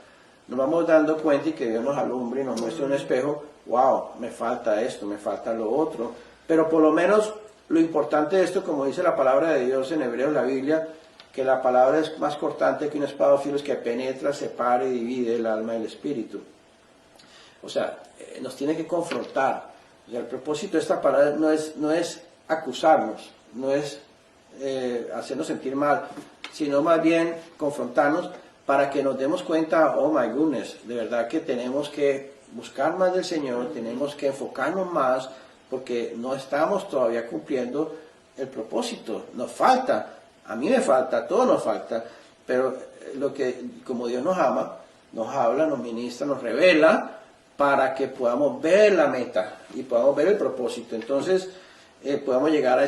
nos vamos dando cuenta y que Dios nos alumbre y nos muestre un espejo. Wow, me falta esto, me falta lo otro. Pero por lo menos lo importante de esto, como dice la palabra de Dios en Hebreos, la Biblia, que la palabra es más cortante que una espada de filos que penetra, separa y divide el alma y el espíritu. O sea, nos tiene que confrontar. O sea, el propósito de esta palabra no es acusarnos, no es hacernos sentir mal, sino más bien confrontarnos para que nos demos cuenta, oh my goodness, de verdad que tenemos que buscar más del Señor, tenemos que enfocarnos más, porque no estamos todavía cumpliendo el propósito, nos falta. A mí me falta, a todos nos falta, pero como Dios nos ama, nos habla, nos ministra, nos revela, para que podamos ver la meta y podamos ver el propósito. Entonces, podamos llegar a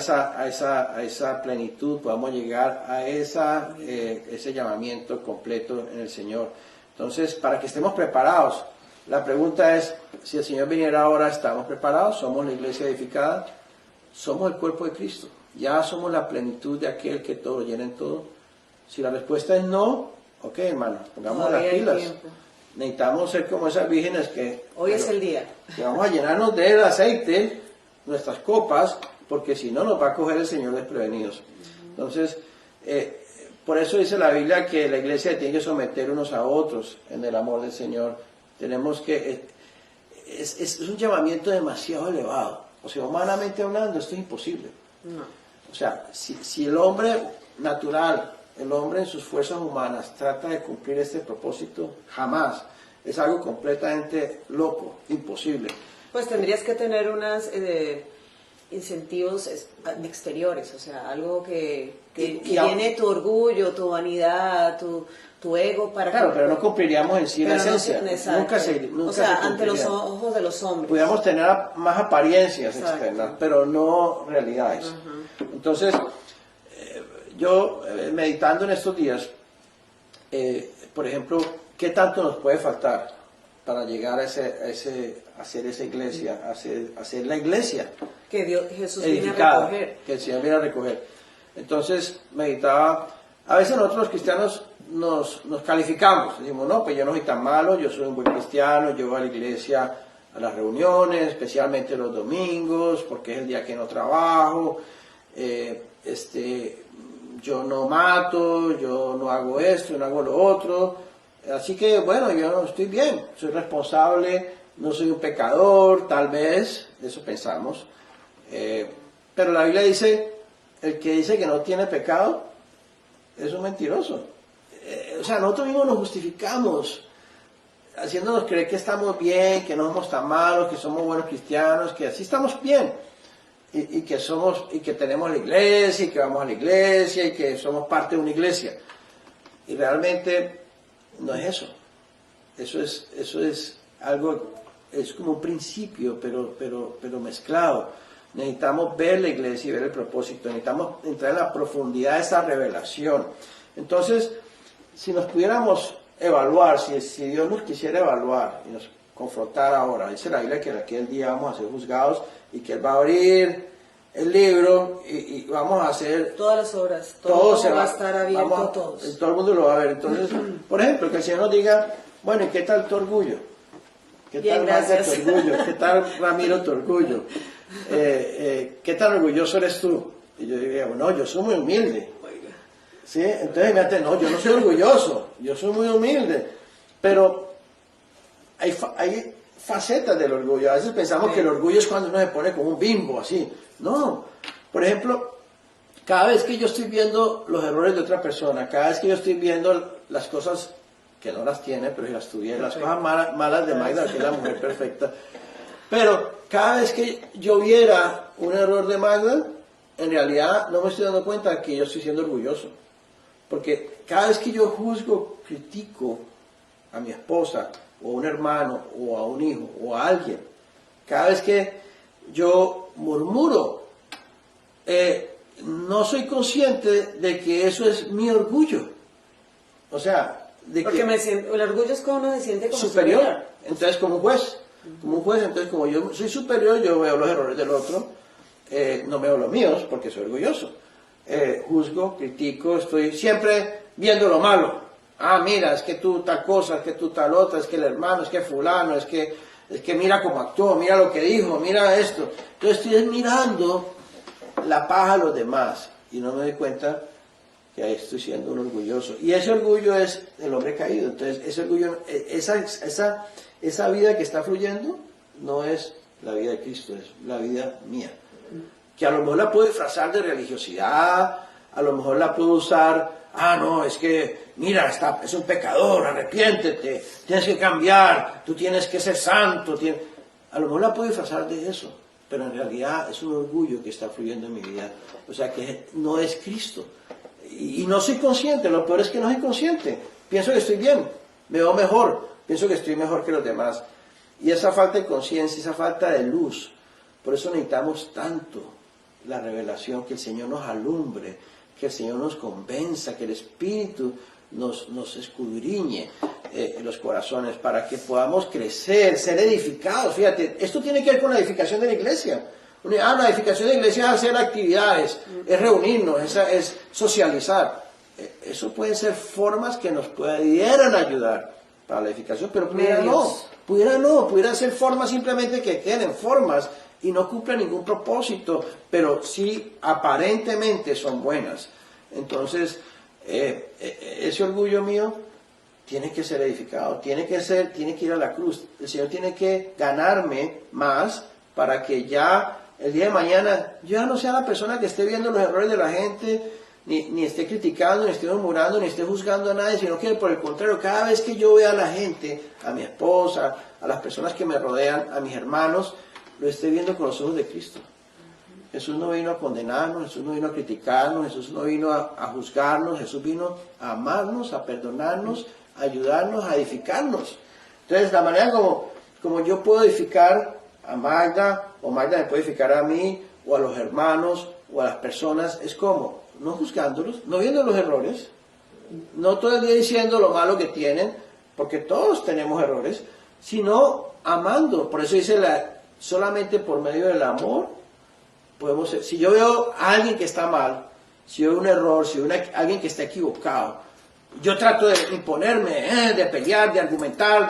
esa plenitud, podamos llegar a ese llamamiento completo en el Señor. Entonces, para que estemos preparados, la pregunta es, si el Señor viniera ahora, ¿estamos preparados? ¿Somos la iglesia edificada? ¿Somos el cuerpo de Cristo? ¿Ya somos la plenitud de aquel que todo lo llena en todo? Si la respuesta es no, ok, hermano, pongamos las pilas. Necesitamos ser como esas vírgenes que... Hoy es el día. Que vamos a llenarnos del aceite, nuestras copas, porque si no nos va a coger el Señor desprevenidos. Entonces, por eso dice la Biblia que la iglesia tiene que someter unos a otros en el amor del Señor. Tenemos que... Es un llamamiento demasiado elevado. O sea, humanamente hablando, esto es imposible. No. O sea, si el hombre natural, el hombre en sus fuerzas humanas trata de cumplir este propósito, jamás. Es algo completamente loco, imposible. Pues tendrías que tener unos incentivos exteriores, o sea, algo que llene tu orgullo, tu vanidad, tu ego para... Claro, pero no cumpliríamos en sí la esencia. Nunca o sea, ante los ojos de los hombres. Pudiéramos tener más apariencias externas, pero no realidades. Entonces, yo meditando en estos días, por ejemplo, ¿qué tanto nos puede faltar para llegar a hacer esa iglesia, a hacer la iglesia que Jesús edificada, viene a recoger? Que el Señor viene a recoger? Entonces, meditaba, a veces nosotros los cristianos nos calificamos, decimos, no, pues yo no soy tan malo, yo soy un buen cristiano, yo voy a la iglesia a las reuniones, especialmente los domingos, porque es el día que no trabajo, yo no mato, yo no hago esto, yo no hago lo otro, así que bueno, yo estoy bien, soy responsable, no soy un pecador, tal vez, eso pensamos, pero la Biblia dice, el que dice que no tiene pecado es un mentiroso. O sea, nosotros mismos nos justificamos, haciéndonos creer que estamos bien, que no somos tan malos, que somos buenos cristianos, que así estamos bien. Y que tenemos la iglesia, y que vamos a la iglesia, y que somos parte de una iglesia. Y realmente no es eso. Eso es algo, es como un principio, pero mezclado. Necesitamos ver la iglesia y ver el propósito. Necesitamos entrar en la profundidad de esa revelación. Entonces, si nos pudiéramos evaluar, si Dios nos quisiera evaluar y nos confrontar ahora, dice la Biblia que en aquel día vamos a ser juzgados y que Él va a abrir el libro y vamos a hacer... Todas las obras, todo va a estar abierto a todos. Todo el mundo lo va a ver. Entonces, por ejemplo, que el Señor nos diga, bueno, ¿y qué tal tu orgullo? ¿Qué Bien, tal Magda, gracias. tu orgullo? ¿Qué tal Ramiro tu orgullo? ¿Qué tan orgulloso eres tú? Y yo diría, bueno, yo soy muy humilde. ¿Sí? Entonces, fíjate, no, yo no soy orgulloso, yo soy muy humilde. Pero hay facetas del orgullo. A veces pensamos que el orgullo es cuando uno se pone como un bimbo, así. No. Por ejemplo, cada vez que yo estoy viendo los errores de otra persona, cada vez que yo estoy viendo las cosas que no las tiene, pero si las tuviera, las cosas malas de Magda, que es la mujer perfecta. Pero cada vez que yo viera un error de Magda, en realidad no me estoy dando cuenta que yo estoy siendo orgulloso. Porque cada vez que yo juzgo, critico a mi esposa, o a un hermano, o a un hijo, o a alguien, cada vez que yo murmuro, no soy consciente de que eso es mi orgullo. O sea, porque el orgullo es como uno se siente como superior. Entonces, como un juez, entonces como yo soy superior, yo veo los errores del otro, no veo los míos porque soy orgulloso. Juzgo, critico, estoy siempre viendo lo malo. Ah, mira, es que tú tal cosa, es que tú tal otra, es que el hermano, es que fulano, es que mira cómo actuó, mira lo que dijo, mira esto. Entonces estoy mirando la paja a los demás y no me doy cuenta que ahí estoy siendo un orgulloso. Y ese orgullo es el hombre caído. Entonces ese orgullo, esa vida que está fluyendo no es la vida de Cristo, es la vida mía. Que a lo mejor la puedo disfrazar de religiosidad, a lo mejor la puedo usar, no, es que, mira, es un pecador, arrepiéntete, tienes que cambiar, tú tienes que ser santo, a lo mejor la puedo disfrazar de eso, pero en realidad es un orgullo que está fluyendo en mi vida, o sea que no es Cristo, y no soy consciente, lo peor es que no soy consciente, pienso que estoy bien, me veo mejor, pienso que estoy mejor que los demás, Y esa falta de conciencia, esa falta de luz, por eso necesitamos tanto la revelación, que el Señor nos alumbre, que el Señor nos convenza, que el Espíritu nos escudriñe los corazones para que podamos crecer, ser edificados. Fíjate, esto tiene que ver con la edificación de la iglesia. La edificación de la iglesia es hacer actividades, es reunirnos, es socializar. Eso pueden ser formas que nos pudieran ayudar para la edificación, pero pudiera ser formas simplemente que queden formas y no cumplan ningún propósito, pero sí aparentemente son buenas. Entonces, ese orgullo mío tiene que ser edificado, tiene que ir a la cruz. El Señor tiene que ganarme más para que ya el día de mañana yo ya no sea la persona que esté viendo los errores de la gente, ni esté criticando, ni esté murmurando, ni esté juzgando a nadie, sino que por el contrario, cada vez que yo vea a la gente, a mi esposa, a las personas que me rodean, a mis hermanos, lo esté viendo con los ojos de Cristo. Jesús no vino a condenarnos, Jesús no vino a criticarnos, Jesús no vino a juzgarnos, Jesús vino a amarnos, a perdonarnos, a ayudarnos, a edificarnos. Entonces, la manera como yo puedo edificar a Magda, o Magda me puede edificar a mí, o a los hermanos, o a las personas, es como, no juzgándolos, no viendo los errores, no todo el día diciendo lo malo que tienen, porque todos tenemos errores, sino amando. Por eso dice, solamente por medio del amor podemos ser. Si yo veo a alguien que está mal, si veo un error, si veo alguien que está equivocado, yo trato de imponerme, de pelear, de argumentar,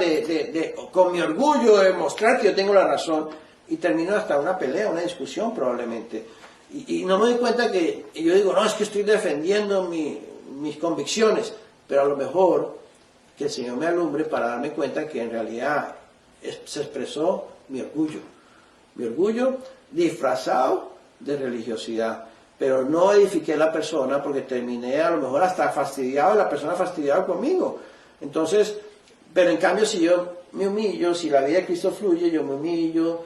con mi orgullo, de mostrar que yo tengo la razón, y termino hasta una pelea, una discusión probablemente. Y no me doy cuenta que yo digo, no, es que estoy defendiendo mis convicciones, pero a lo mejor que el Señor me alumbre para darme cuenta que en realidad se expresó mi orgullo disfrazado de religiosidad, pero no edifiqué a la persona porque terminé a lo mejor hasta fastidiado, la persona fastidiada conmigo. Entonces, pero en cambio si yo me humillo, si la vida de Cristo fluye, yo me humillo,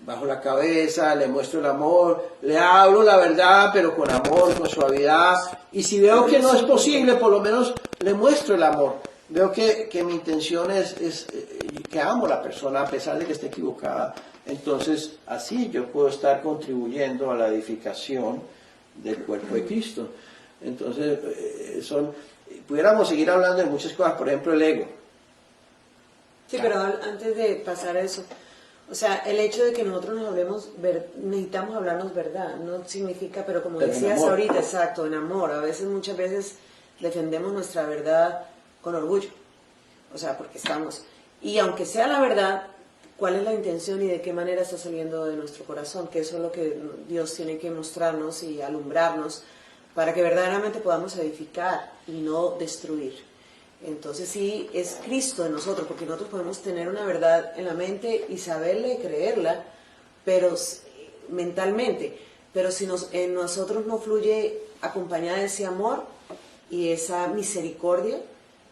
bajo la cabeza, le muestro el amor, le hablo la verdad, pero con amor, con suavidad, y si veo que no es posible, por lo menos le muestro el amor. Veo que mi intención es que amo a la persona a pesar de que esté equivocada. Entonces, así yo puedo estar contribuyendo a la edificación del cuerpo de Cristo. Entonces, pudiéramos seguir hablando de muchas cosas, por ejemplo, el ego. Sí, pero antes de pasar a eso, o sea, el hecho de que nosotros necesitamos hablarnos verdad, no significa, pero como decías ahorita, exacto, en amor, muchas veces defendemos nuestra verdad con orgullo, o sea, porque estamos, y aunque sea la verdad, ¿cuál es la intención y de qué manera está saliendo de nuestro corazón? Que eso es lo que Dios tiene que mostrarnos y alumbrarnos para que verdaderamente podamos edificar y no destruir. Entonces sí, es Cristo en nosotros, porque nosotros podemos tener una verdad en la mente y saberla y creerla, pero mentalmente, pero si en nosotros no fluye acompañada de ese amor y esa misericordia,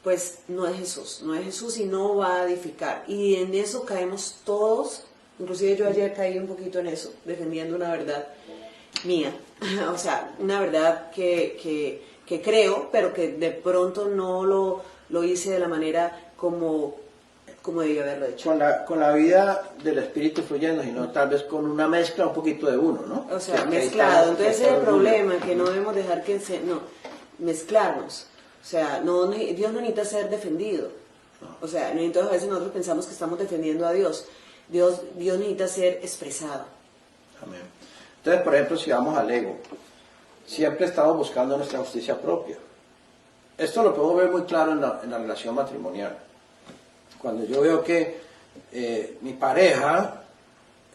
pues no es Jesús y no va a edificar. Y en eso caemos todos, inclusive yo ayer caí un poquito en eso, defendiendo una verdad mía, o sea, una verdad que creo, pero que de pronto no lo hice de la manera como debía haberlo hecho. Con la vida del Espíritu fluyendo, sino tal vez con una mezcla un poquito de uno, ¿no? O sea, mezclado. Entonces ese es el problema, que no debemos dejar mezclarnos. O sea, Dios no necesita ser defendido. O sea, entonces a veces nosotros pensamos que estamos defendiendo a Dios. Dios necesita ser expresado. Amén. Entonces, por ejemplo, si vamos al ego, siempre estamos buscando nuestra justicia propia. Esto lo podemos ver muy claro en la relación matrimonial. Cuando yo veo que mi pareja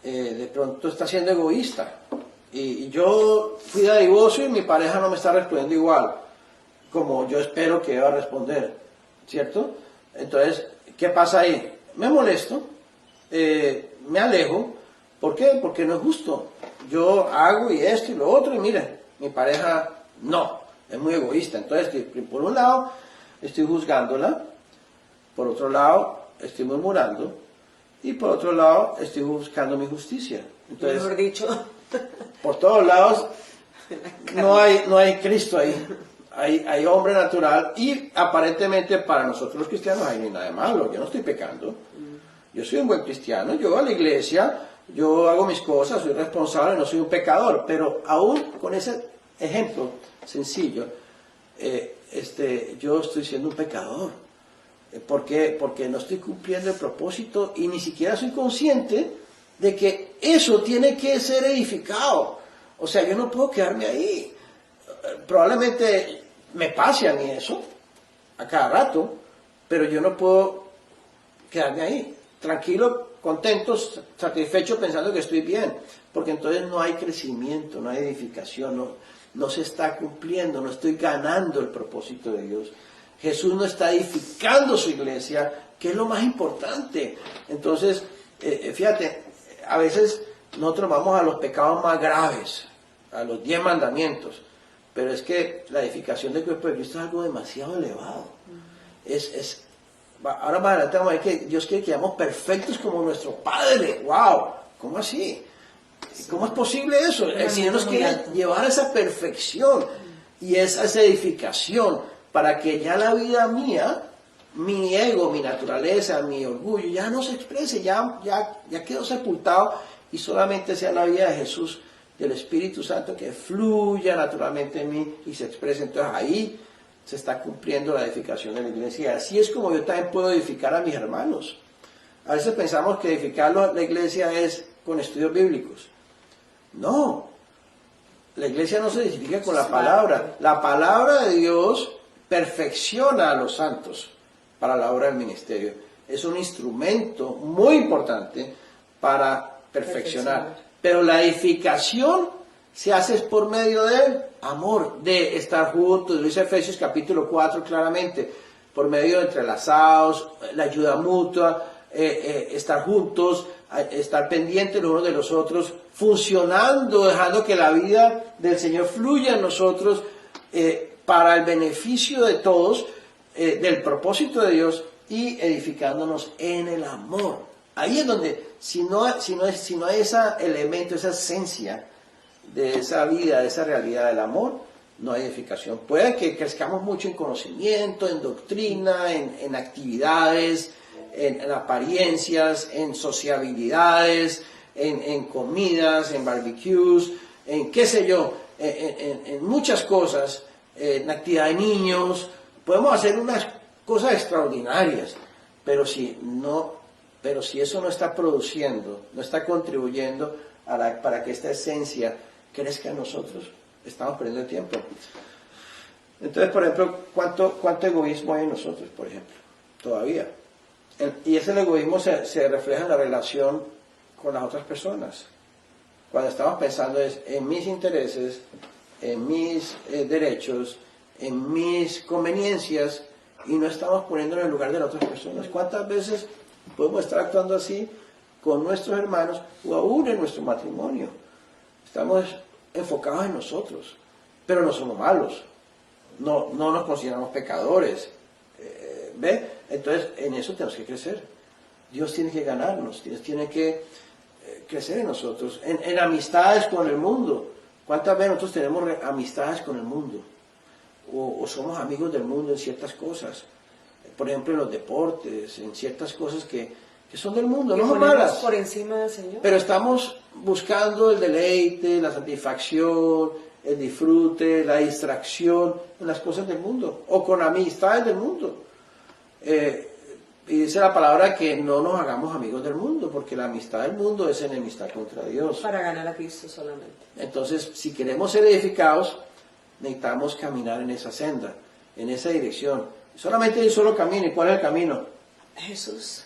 de pronto está siendo egoísta y yo fui de divorcio y mi pareja no me está respondiendo igual como yo espero que deba responder, ¿cierto? Entonces, ¿qué pasa ahí? Me molesto, me alejo. ¿Por qué? Porque no es justo. Yo hago y esto y lo otro y miren, mi pareja no, es muy egoísta. Entonces, por un lado, estoy juzgándola, por otro lado, estoy murmurando y por otro lado, estoy buscando mi justicia. Entonces, mejor dicho, por todos lados, no hay Cristo ahí. Hay hombre natural y aparentemente para nosotros los cristianos hay nada de malo, yo no estoy pecando. Yo soy un buen cristiano, yo voy a la iglesia, yo hago mis cosas, soy responsable, no soy un pecador, pero aún con ese ejemplo sencillo, yo estoy siendo un pecador. ¿Por qué? Porque no estoy cumpliendo el propósito y ni siquiera soy consciente de que eso tiene que ser edificado. O sea, yo no puedo quedarme ahí. Probablemente me pase a mí eso, a cada rato, pero yo no puedo quedarme ahí, tranquilo, contento, satisfecho, pensando que estoy bien, porque entonces no hay crecimiento, no hay edificación, no se está cumpliendo, no estoy ganando el propósito de Dios. Jesús no está edificando su iglesia, que es lo más importante. Entonces, fíjate, a veces nosotros vamos a los pecados más graves, a los 10 mandamientos, pero es que la edificación del cuerpo de Cristo es algo demasiado elevado. Ahora más adelante vamos a ver que Dios quiere que seamos perfectos como nuestro Padre. ¡Wow! ¿Cómo así? ¿Cómo es posible eso? El Señor nos quiere llevar a esa perfección y esa edificación para que ya la vida mía, mi ego, mi naturaleza, mi orgullo, ya no se exprese, ya quedó sepultado y solamente sea la vida de Jesús, del Espíritu Santo, que fluya naturalmente en mí y se exprese. Entonces ahí se está cumpliendo la edificación de la iglesia. Así es como yo también puedo edificar a mis hermanos. A veces pensamos que edificar la iglesia es con estudios bíblicos. No, la iglesia no se edifica con la palabra. La palabra de Dios perfecciona a los santos para la obra del ministerio. Es un instrumento muy importante para perfeccionar. Pero la edificación se hace por medio del amor, de estar juntos. Lo dice Efesios capítulo 4 claramente, por medio de entrelazados, la ayuda mutua, estar juntos, estar pendientes los unos de los otros, funcionando, dejando que la vida del Señor fluya en nosotros para el beneficio de todos, del propósito de Dios y edificándonos en el amor. Ahí es donde, si no hay ese elemento, esa esencia de esa vida, de esa realidad del amor, no hay edificación. Puede que crezcamos mucho en conocimiento, en doctrina, en actividades, en apariencias, en sociabilidades, en comidas, en barbecues, en qué sé yo, en muchas cosas, en actividad de niños. Podemos hacer unas cosas extraordinarias, pero si eso no está produciendo, no está contribuyendo para que esta esencia crezca en nosotros, estamos perdiendo el tiempo. Entonces, por ejemplo, ¿cuánto egoísmo hay en nosotros, por ejemplo? Todavía. Y ese egoísmo se refleja en la relación con las otras personas. Cuando estamos pensando en mis intereses, en mis derechos, en mis conveniencias, y no estamos poniéndonos en el lugar de las otras personas. ¿Cuántas veces podemos estar actuando así con nuestros hermanos o aún en nuestro matrimonio? Estamos enfocados en nosotros, pero no somos malos, no nos consideramos pecadores. ¿Ve? Entonces, en eso tenemos que crecer. Dios tiene que ganarnos, Dios tiene que crecer en nosotros. En amistades con el mundo. ¿Cuántas veces nosotros tenemos amistades con el mundo? O somos amigos del mundo en ciertas cosas. Por ejemplo, en los deportes, en ciertas cosas que son del mundo, no son malas. Por encima del Señor. Pero estamos buscando el deleite, la satisfacción, el disfrute, la distracción en las cosas del mundo, o con amistades del mundo. Y dice la palabra que no nos hagamos amigos del mundo, porque la amistad del mundo es enemistad contra Dios. Para ganar a Cristo solamente. Entonces, si queremos ser edificados, necesitamos caminar en esa senda, en esa dirección. Solamente hay un solo camino. ¿Y cuál es el camino? Jesús.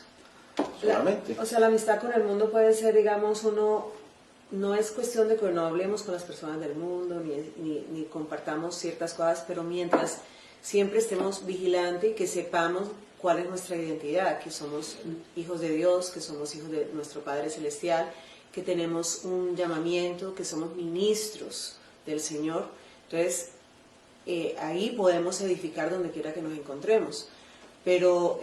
Solamente. La amistad con el mundo puede ser, digamos, no es cuestión de que no hablemos con las personas del mundo, ni compartamos ciertas cosas, pero mientras siempre estemos vigilantes y que sepamos cuál es nuestra identidad, que somos hijos de Dios, que somos hijos de nuestro Padre Celestial, que tenemos un llamamiento, que somos ministros del Señor. Entonces, ahí podemos edificar donde quiera que nos encontremos. Pero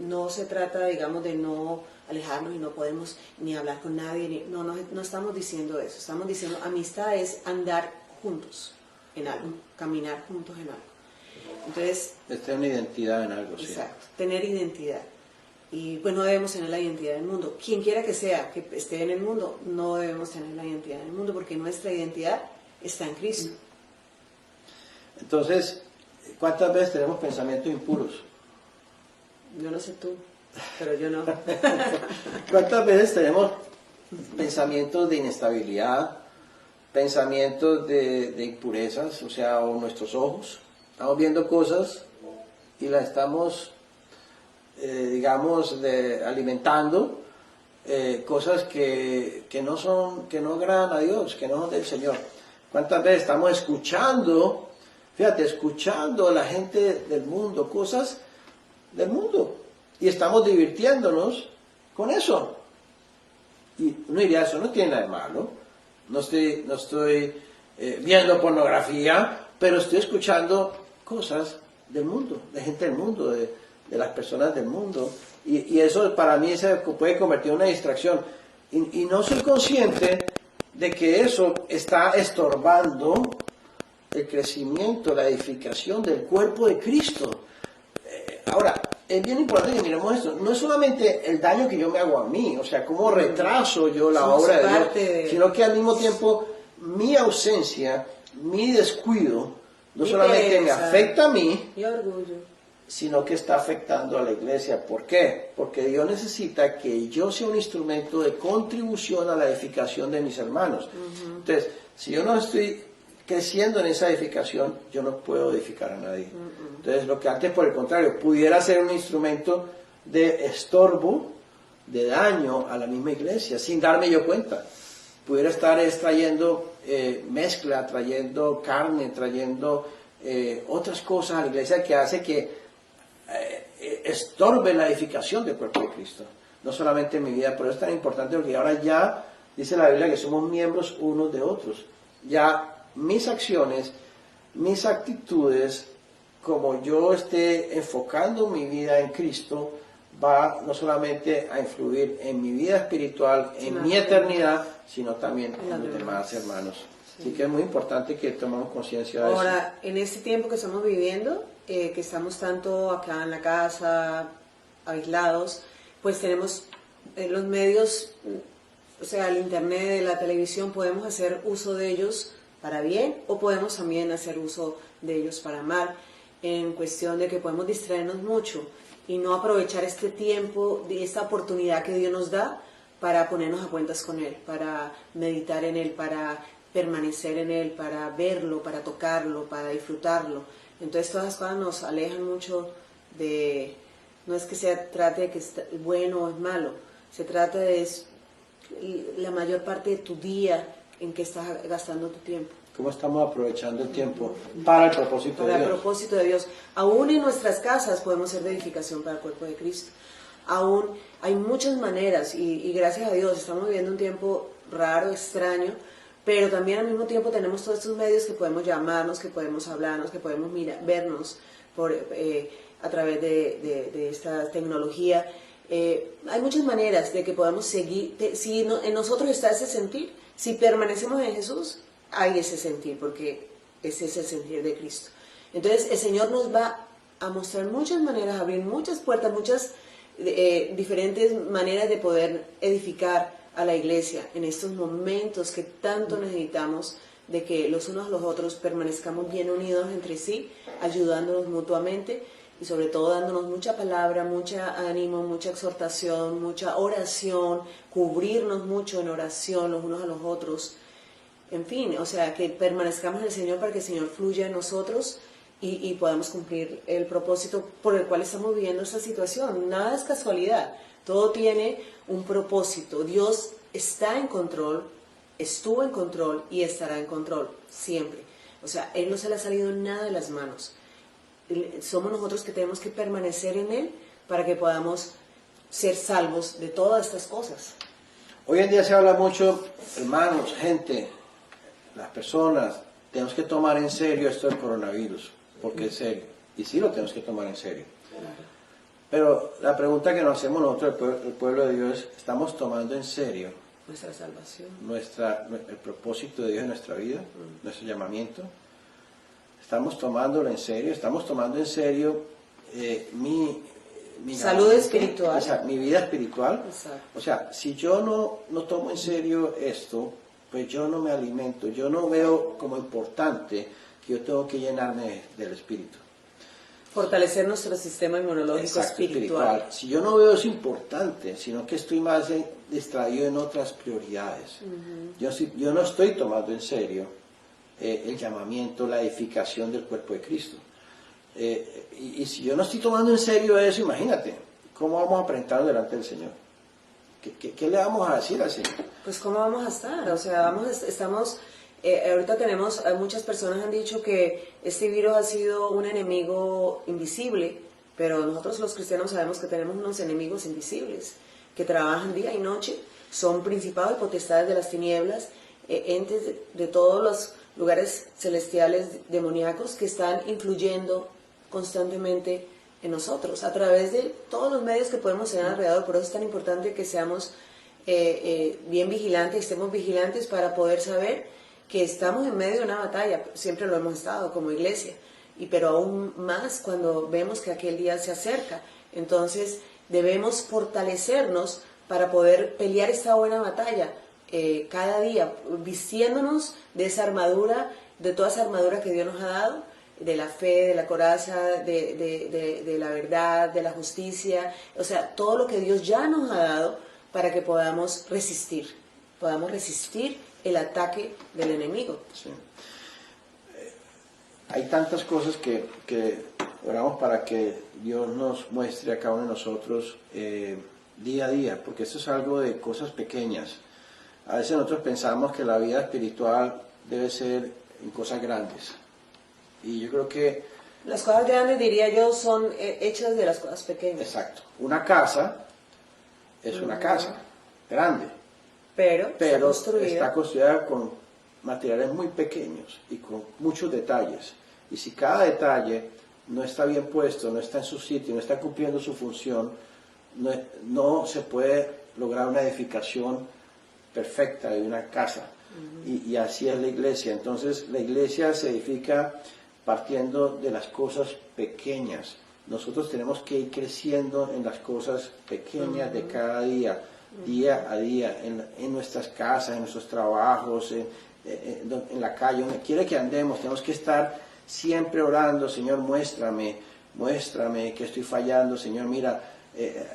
no se trata, digamos, de no alejarnos y no podemos ni hablar con nadie. No estamos diciendo eso. Estamos diciendo amistad es andar juntos en algo, caminar juntos en algo. Entonces, tener una identidad en algo, exacto, tener identidad. y pues no debemos tener la identidad del mundo. Quien quiera que sea que esté en el mundo, no debemos tener la identidad del mundo porque nuestra identidad está en Cristo. Entonces, ¿cuántas veces tenemos pensamientos impuros? Yo no sé tú, pero yo no. ¿Cuántas veces tenemos pensamientos de inestabilidad, pensamientos de impurezas, o sea, o nuestros ojos? Estamos viendo cosas y las estamos, digamos, alimentando, cosas que no agradan a Dios, que no son del Señor. ¿Cuántas veces estamos escuchando, fíjate, escuchando a la gente del mundo, cosas del mundo, y estamos divirtiéndonos con eso? Y uno diría, eso no tiene nada de malo, no estoy viendo pornografía, pero estoy escuchando cosas del mundo, de gente del mundo, de las personas del mundo, y eso para mí se puede convertir en una distracción, y no soy consciente de que eso está estorbando el crecimiento, la edificación del cuerpo de Cristo. Ahora, es bien importante que miremos esto, no es solamente el daño que yo me hago a mí, o sea, cómo retraso yo la obra de Dios, sino que al mismo tiempo mi ausencia, mi descuido, no solamente me afecta a mí, sino que está afectando a la iglesia. ¿Por qué? Porque Dios necesita que yo sea un instrumento de contribución a la edificación de mis hermanos. Entonces, si yo no estoy creciendo en esa edificación, yo no puedo edificar a nadie. Entonces, lo que antes, por el contrario, pudiera ser un instrumento de estorbo, de daño a la misma iglesia, sin darme yo cuenta. Pudiera estar trayendo mezcla, trayendo carne, trayendo otras cosas a la iglesia que hace que estorbe la edificación del cuerpo de Cristo. No solamente en mi vida, pero es tan importante porque ahora ya dice la Biblia que somos miembros unos de otros. Ya mis acciones, mis actitudes, como yo esté enfocando mi vida en Cristo, va no solamente a influir en mi vida espiritual, en mi eternidad, sino también en los demás hermanos. Así que es muy importante que tomemos conciencia de eso. Ahora, en este tiempo que estamos viviendo, que estamos tanto acá en la casa, aislados, pues tenemos los medios, o sea, el internet, la televisión, podemos hacer uso de ellos para bien o podemos también hacer uso de ellos para mal, en cuestión de que podemos distraernos mucho y no aprovechar este tiempo, esta oportunidad que Dios nos da para ponernos a cuentas con Él, para meditar en Él, para permanecer en Él, para verlo, para tocarlo, para disfrutarlo. Entonces todas las cosas nos alejan mucho de, no es que se trate de que es bueno o es malo, se trata de la mayor parte de tu día en que estás gastando tu tiempo. ¿Cómo estamos aprovechando el tiempo para el propósito de Dios? Para el propósito de Dios. Aún en nuestras casas podemos ser de edificación para el cuerpo de Cristo. Aún hay muchas maneras y gracias a Dios estamos viviendo un tiempo raro, extraño, pero también al mismo tiempo tenemos todos estos medios que podemos llamarnos, que podemos hablarnos, que podemos vernos a través de esta tecnología. Hay muchas maneras de que podamos seguir, si en nosotros está ese sentir, si permanecemos en Jesús, hay ese sentir, porque ese es el sentir de Cristo. Entonces el Señor nos va a mostrar muchas maneras, a abrir muchas puertas, muchas diferentes maneras de poder edificar a la iglesia en estos momentos que tanto necesitamos de que los unos a los otros permanezcamos bien unidos entre sí, ayudándonos mutuamente y sobre todo dándonos mucha palabra, mucho ánimo, mucha exhortación, mucha oración, cubrirnos mucho en oración los unos a los otros. En fin, o sea, que permanezcamos en el Señor para que el Señor fluya en nosotros y podamos cumplir el propósito por el cual estamos viviendo esta situación. Nada es casualidad, todo tiene un propósito. Dios está en control, estuvo en control y estará en control siempre. O sea, Él no se le ha salido nada de las manos. Somos nosotros que tenemos que permanecer en Él para que podamos ser salvos de todas estas cosas. Hoy en día se habla mucho, hermanos, gente, las personas, tenemos que tomar en serio esto del coronavirus, porque es serio, y sí lo tenemos que tomar en serio. Pero la pregunta que nos hacemos nosotros, el pueblo de Dios, es, ¿estamos tomando en serio nuestra salvación, el propósito de Dios en nuestra vida, nuestro llamamiento? ¿Estamos tomándolo en serio? ¿Estamos tomando en serio Salud espiritual. O sea, mi vida espiritual. Exacto. O sea, si yo no tomo en serio esto, pues yo no me alimento, yo no veo como importante que yo tengo que llenarme del espíritu. Fortalecer nuestro sistema inmunológico Exacto, espiritual. Si yo no veo eso importante, sino que estoy más distraído en otras prioridades. Yo no estoy tomando en serio el llamamiento, la edificación del cuerpo de Cristo. Y si yo no estoy tomando en serio eso, imagínate, ¿cómo vamos a presentarnos delante del Señor? ¿Qué le vamos a decir al Señor? Pues ¿cómo vamos a estar? O sea, estamos... ahorita muchas personas han dicho que este virus ha sido un enemigo invisible, pero nosotros los cristianos sabemos que tenemos unos enemigos invisibles, que trabajan día y noche, son principados y potestades de las tinieblas, entes de todos los lugares celestiales demoníacos que están influyendo constantemente en nosotros, a través de todos los medios que podemos tener alrededor. Por eso es tan importante que seamos bien vigilantes, estemos vigilantes para poder saber que estamos en medio de una batalla. Siempre lo hemos estado como iglesia, pero aún más cuando vemos que aquel día se acerca. Entonces debemos fortalecernos para poder pelear esta buena batalla cada día, vistiéndonos de esa armadura, de toda esa armadura que Dios nos ha dado, de la fe, de la coraza, de la verdad, de la justicia, o sea, todo lo que Dios ya nos ha dado para que podamos resistir el ataque del enemigo. Sí. Hay tantas cosas que oramos para que Dios nos muestre a cada uno de nosotros día a día, porque esto es algo de cosas pequeñas. A veces nosotros pensamos que la vida espiritual debe ser en cosas grandes. Y yo creo que... Las cosas grandes, diría yo, son hechas de las cosas pequeñas. Exacto. Una casa es una casa grande. Pero está construida con materiales muy pequeños y con muchos detalles. Y si cada detalle no está bien puesto, no está en su sitio, no está cumpliendo su función, no se puede lograr una edificación perfecta de una casa. Y así es la iglesia. Entonces la iglesia se edifica partiendo de las cosas pequeñas. Nosotros tenemos que ir creciendo en las cosas pequeñas de cada día. Día a día, en nuestras casas, en nuestros trabajos, en la calle, donde quiera que andemos, tenemos que estar siempre orando: Señor, muéstrame que estoy fallando, Señor, mira,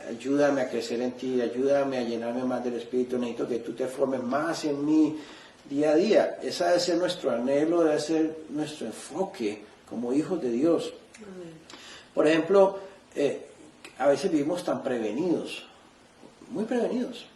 ayúdame a crecer en ti, ayúdame a llenarme más del Espíritu, necesito que tú te formes más en mí día a día. Ese debe ser nuestro anhelo, debe ser nuestro enfoque como hijos de Dios. Por ejemplo, a veces vivimos tan prevenidos, muy prevenidos.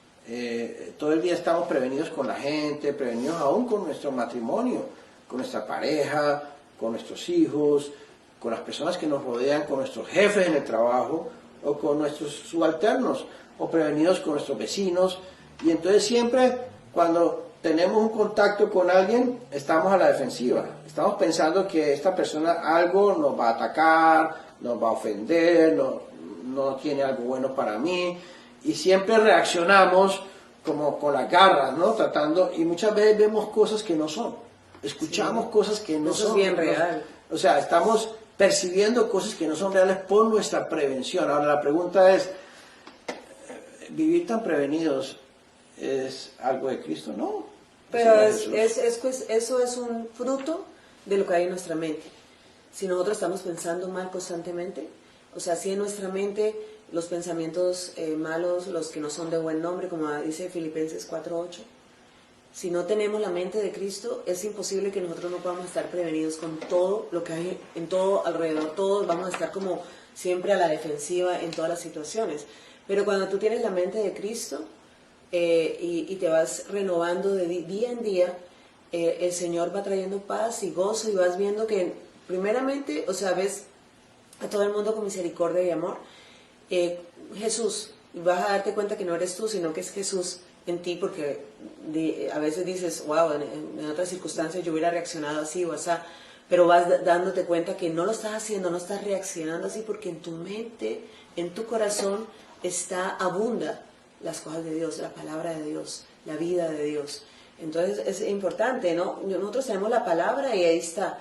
Todo el día estamos prevenidos con la gente, prevenidos aún con nuestro matrimonio, con nuestra pareja, con nuestros hijos, con las personas que nos rodean, con nuestros jefes en el trabajo o con nuestros subalternos, o prevenidos con nuestros vecinos. Y entonces siempre cuando tenemos un contacto con alguien estamos a la defensiva, estamos pensando que esta persona algo nos va a atacar, nos va a ofender, no tiene algo bueno para mí. Y siempre reaccionamos como con las garras, ¿no? Tratando, y muchas veces vemos cosas que no son, escuchamos cosas que no son. Eso es bien real. O sea, estamos percibiendo cosas que no son reales por nuestra prevención. Ahora la pregunta es, ¿vivir tan prevenidos es algo de Cristo? No. Pero eso es un fruto de lo que hay en nuestra mente. Si nosotros estamos pensando mal constantemente, o sea, si en nuestra mente los pensamientos malos, los que no son de buen nombre, como dice Filipenses 4:8, si no tenemos la mente de Cristo, es imposible que nosotros no podamos estar prevenidos con todo lo que hay en todo alrededor. Todos vamos a estar como siempre a la defensiva en todas las situaciones. Pero cuando tú tienes la mente de Cristo y te vas renovando de día en día, el Señor va trayendo paz y gozo, y vas viendo que primeramente, o sea, ves a todo el mundo con misericordia y amor. Jesús, vas a darte cuenta que no eres tú, sino que es Jesús en ti, porque a veces dices, wow, en otras circunstancias yo hubiera reaccionado así o así, pero vas dándote cuenta que no lo estás haciendo, no estás reaccionando así, porque en tu mente, en tu corazón abunda las cosas de Dios, la palabra de Dios, la vida de Dios. Entonces es importante, ¿no? Nosotros tenemos la palabra y ahí está.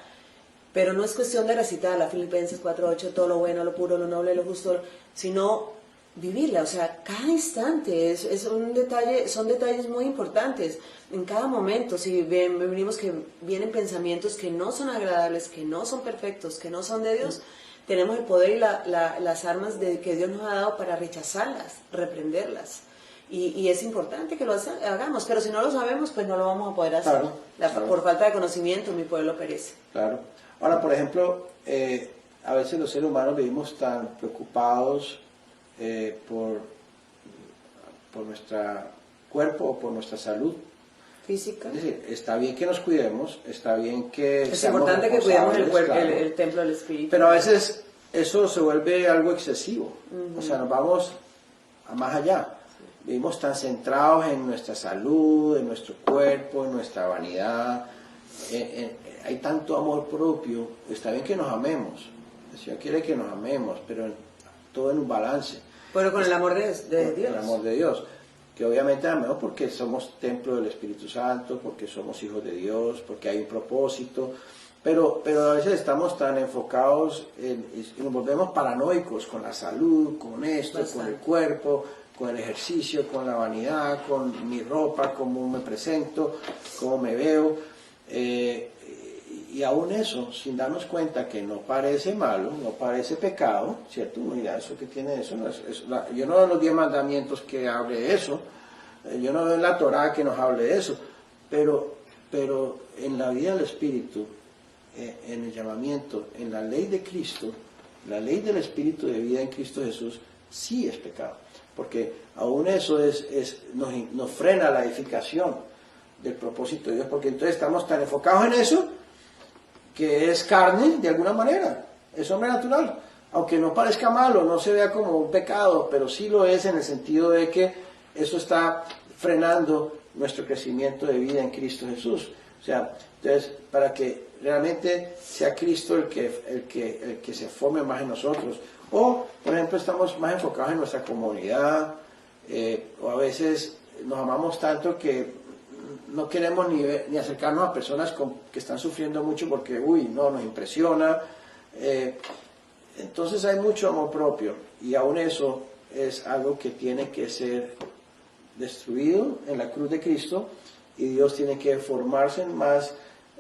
Pero no es cuestión de recitarla, Filipenses 4:8, todo lo bueno, lo puro, lo noble, lo justo, sino vivirla. O sea, cada instante es un detalle, son detalles muy importantes. En cada momento, si venimos que vienen pensamientos que no son agradables, que no son perfectos, que no son de Dios, tenemos el poder y las armas que Dios nos ha dado para rechazarlas, reprenderlas. Y es importante que lo hagamos, pero si no lo sabemos, pues no lo vamos a poder hacer. Claro. Por falta de conocimiento, mi pueblo perece. Claro. Ahora, por ejemplo, a veces los seres humanos vivimos tan preocupados por nuestro cuerpo o por nuestra salud. Física. Es decir, está bien que nos cuidemos, está bien que es importante que cuidemos el cuerpo, claro, el templo del espíritu. pero a veces eso se vuelve algo excesivo. O sea, nos vamos a más allá. Vivimos tan centrados en nuestra salud, en nuestro cuerpo, en nuestra vanidad. Hay tanto amor propio. Está bien que nos amemos. El Señor quiere que nos amemos, pero todo en un balance. Pero con el amor de Dios. El amor de Dios. Que obviamente amemos porque somos templo del Espíritu Santo, porque somos hijos de Dios, porque hay un propósito. Pero a veces estamos tan enfocados y nos volvemos paranoicos con la salud, con esto, Bastante. con el cuerpo, con el ejercicio, con la vanidad, con mi ropa, cómo me presento, cómo me veo. Y aún eso, sin darnos cuenta que no parece malo, no parece pecado, ¿cierto? Uno dirá, ¿eso qué tiene eso? Yo no veo en los 10 mandamientos que hable de eso, yo no veo en la Torá que nos hable de eso, pero en la vida del Espíritu, en el llamamiento, en la ley de Cristo, la ley del Espíritu de vida en Cristo Jesús, sí es pecado, porque aún eso nos frena la edificación del propósito de Dios, porque entonces estamos tan enfocados en eso, que es carne de alguna manera, es hombre natural, aunque no parezca malo, no se vea como un pecado, pero sí lo es en el sentido de que eso está frenando nuestro crecimiento de vida en Cristo Jesús. O sea, entonces, para que realmente sea Cristo el que se forme más en nosotros. O, por ejemplo, estamos más enfocados en nuestra comunidad, o a veces nos amamos tanto que no queremos ni acercarnos a personas que están sufriendo mucho porque, nos impresiona. Entonces hay mucho amor propio y aún eso es algo que tiene que ser destruido en la cruz de Cristo y Dios tiene que formarse más,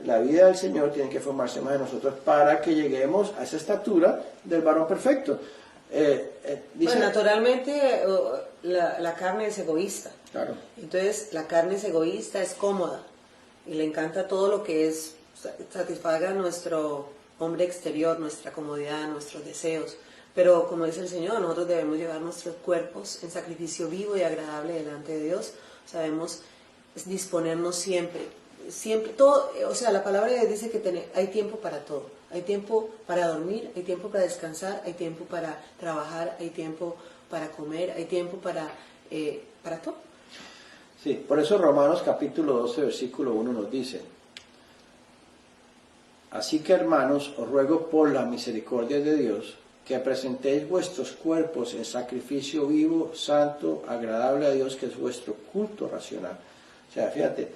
la vida del Señor tiene que formarse más en nosotros para que lleguemos a esa estatura del varón perfecto. Bueno, naturalmente la carne es egoísta. Claro. Entonces la carne es egoísta, es cómoda y le encanta todo lo que satisfaga nuestro hombre exterior, nuestra comodidad, nuestros deseos. Pero como dice el Señor, nosotros debemos llevar nuestros cuerpos en sacrificio vivo y agradable delante de Dios. Sabemos disponernos siempre todo, o sea, la palabra de Dios dice que hay tiempo para todo. Hay tiempo para dormir, hay tiempo para descansar, hay tiempo para trabajar, hay tiempo para comer, hay tiempo para todo. Sí, por eso Romanos capítulo 12, versículo 1 nos dice: así que, hermanos, os ruego por la misericordia de Dios que presentéis vuestros cuerpos en sacrificio vivo, santo, agradable a Dios, que es vuestro culto racional. O sea, fíjate,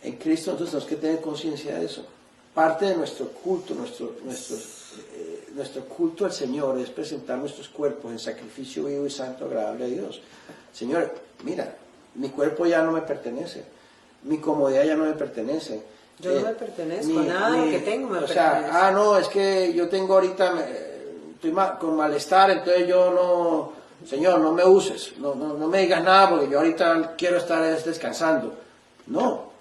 en Cristo nosotros tenemos que tener conciencia de eso. Parte de nuestro culto, nuestro culto al Señor es presentar nuestros cuerpos en sacrificio vivo y santo, agradable a Dios. Señor, mira, mi cuerpo ya no me pertenece, mi comodidad ya no me pertenece. Yo no me pertenezco, nada de lo que tengo me pertenece. No, es que yo tengo ahorita, estoy con malestar, entonces yo no, Señor, no me uses, no me digas nada porque yo ahorita quiero estar descansando. No,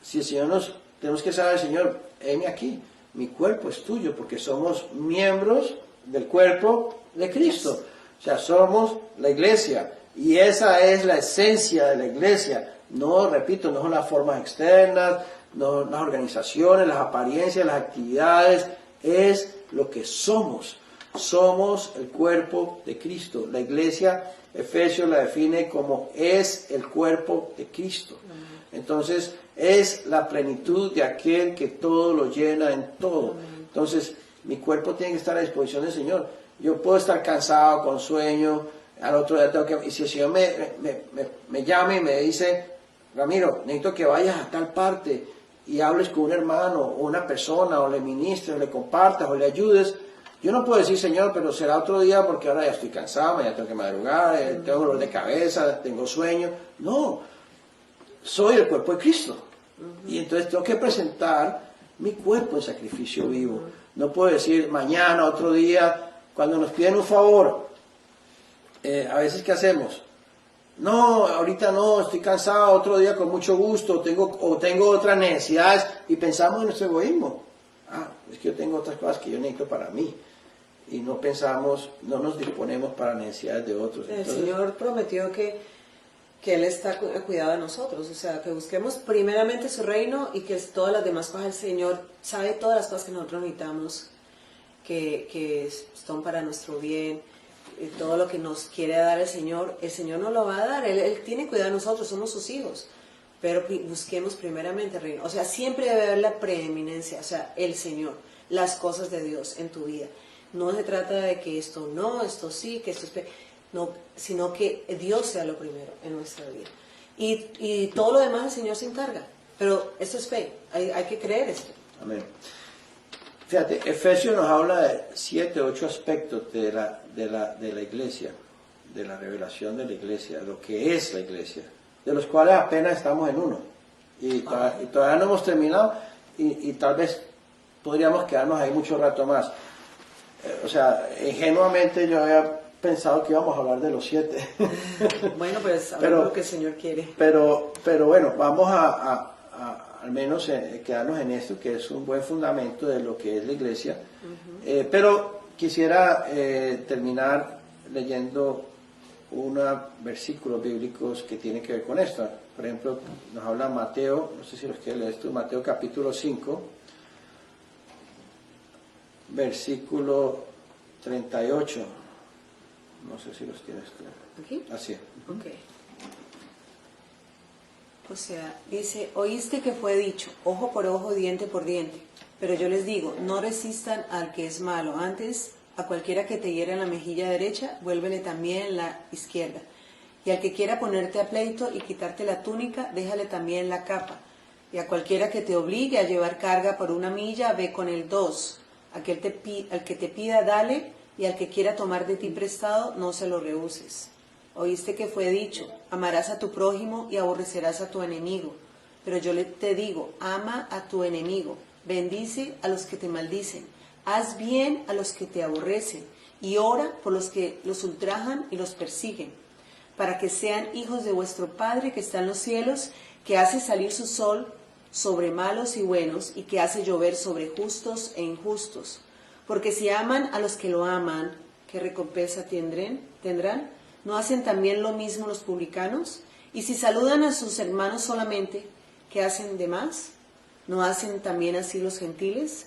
si el Señor tenemos que saber, Señor, heme aquí, mi cuerpo es tuyo, porque somos miembros del cuerpo de Cristo. O sea, somos la iglesia, y esa es la esencia de la iglesia. No, repito, no son las formas externas, no las organizaciones, las apariencias, las actividades, es lo que somos. Somos el cuerpo de Cristo. La iglesia, Efesios la define como es el cuerpo de Cristo. Entonces, es la plenitud de aquel que todo lo llena en todo. Entonces, mi cuerpo tiene que estar a disposición del Señor. Yo puedo estar cansado, con sueño, al otro día tengo que... Y si el Señor me llama y me dice, Ramiro, necesito que vayas a tal parte, y hables con un hermano o una persona, o le ministres, o le compartas, o le ayudes, yo no puedo decir, Señor, pero será otro día porque ahora ya estoy cansado, ya tengo que madrugar, tengo dolor de cabeza, tengo sueño. No, soy el cuerpo de Cristo. Y entonces tengo que presentar mi cuerpo en sacrificio vivo. No puedo decir mañana, otro día, cuando nos piden un favor. A veces, ¿qué hacemos? No, ahorita no, estoy cansado, otro día con mucho gusto, tengo otras necesidades, y pensamos en nuestro egoísmo. Es que yo tengo otras cosas que yo necesito para mí. Y no pensamos, no nos disponemos para necesidades de otros. Entonces, el Señor prometió que Él está cuidado de nosotros, o sea, que busquemos primeramente su reino y que todas las demás cosas, el Señor sabe todas las cosas que nosotros necesitamos, que son para nuestro bien, todo lo que nos quiere dar el Señor nos lo va a dar, Él tiene cuidado de nosotros, somos sus hijos, pero busquemos primeramente el reino, o sea, siempre debe haber la preeminencia, o sea, el Señor, las cosas de Dios en tu vida. No se trata de que esto no, esto sí, que esto es... No, sino que Dios sea lo primero en nuestra vida. Y todo lo demás el Señor se encarga. Pero esto es fe, hay que creer esto. Amén. Fíjate, Efesios nos habla de 7, 8 aspectos de la iglesia, de la revelación de la iglesia, lo que es la iglesia, de los cuales apenas estamos en uno. Y todavía no hemos terminado y tal vez podríamos quedarnos ahí mucho rato más. O sea, ingenuamente yo había pensado que íbamos a hablar de los 7. Bueno, pues a ver lo que el Señor quiere. Pero bueno, vamos a al menos quedarnos en esto, que es un buen fundamento de lo que es la iglesia. Pero quisiera terminar leyendo unos versículos bíblicos que tienen que ver con esto. Por ejemplo, nos habla Mateo, no sé si los quieres leer esto, Mateo capítulo 5, versículo 38. No sé si los tienes tú. ¿Aquí? Así. Ok. O sea, dice, oíste que fue dicho, ojo por ojo, diente por diente. Pero yo les digo, no resistan al que es malo. Antes, a cualquiera que te hiera en la mejilla derecha, vuélvele también la izquierda. Y al que quiera ponerte a pleito y quitarte la túnica, déjale también la capa. Y a cualquiera que te obligue a llevar carga por 1 milla, ve con él 2. Al que te pida, dale, y al que quiera tomar de ti prestado, no se lo rehuses. Oíste que fue dicho, amarás a tu prójimo y aborrecerás a tu enemigo. Pero yo te digo, ama a tu enemigo, bendice a los que te maldicen, haz bien a los que te aborrecen, y ora por los que los ultrajan y los persiguen, para que sean hijos de vuestro Padre que está en los cielos, que hace salir su sol sobre malos y buenos, y que hace llover sobre justos e injustos. Porque si aman a los que lo aman, ¿qué recompensa tendrán? ¿No hacen también lo mismo los publicanos? Y si saludan a sus hermanos solamente, ¿qué hacen de más? ¿No hacen también así los gentiles?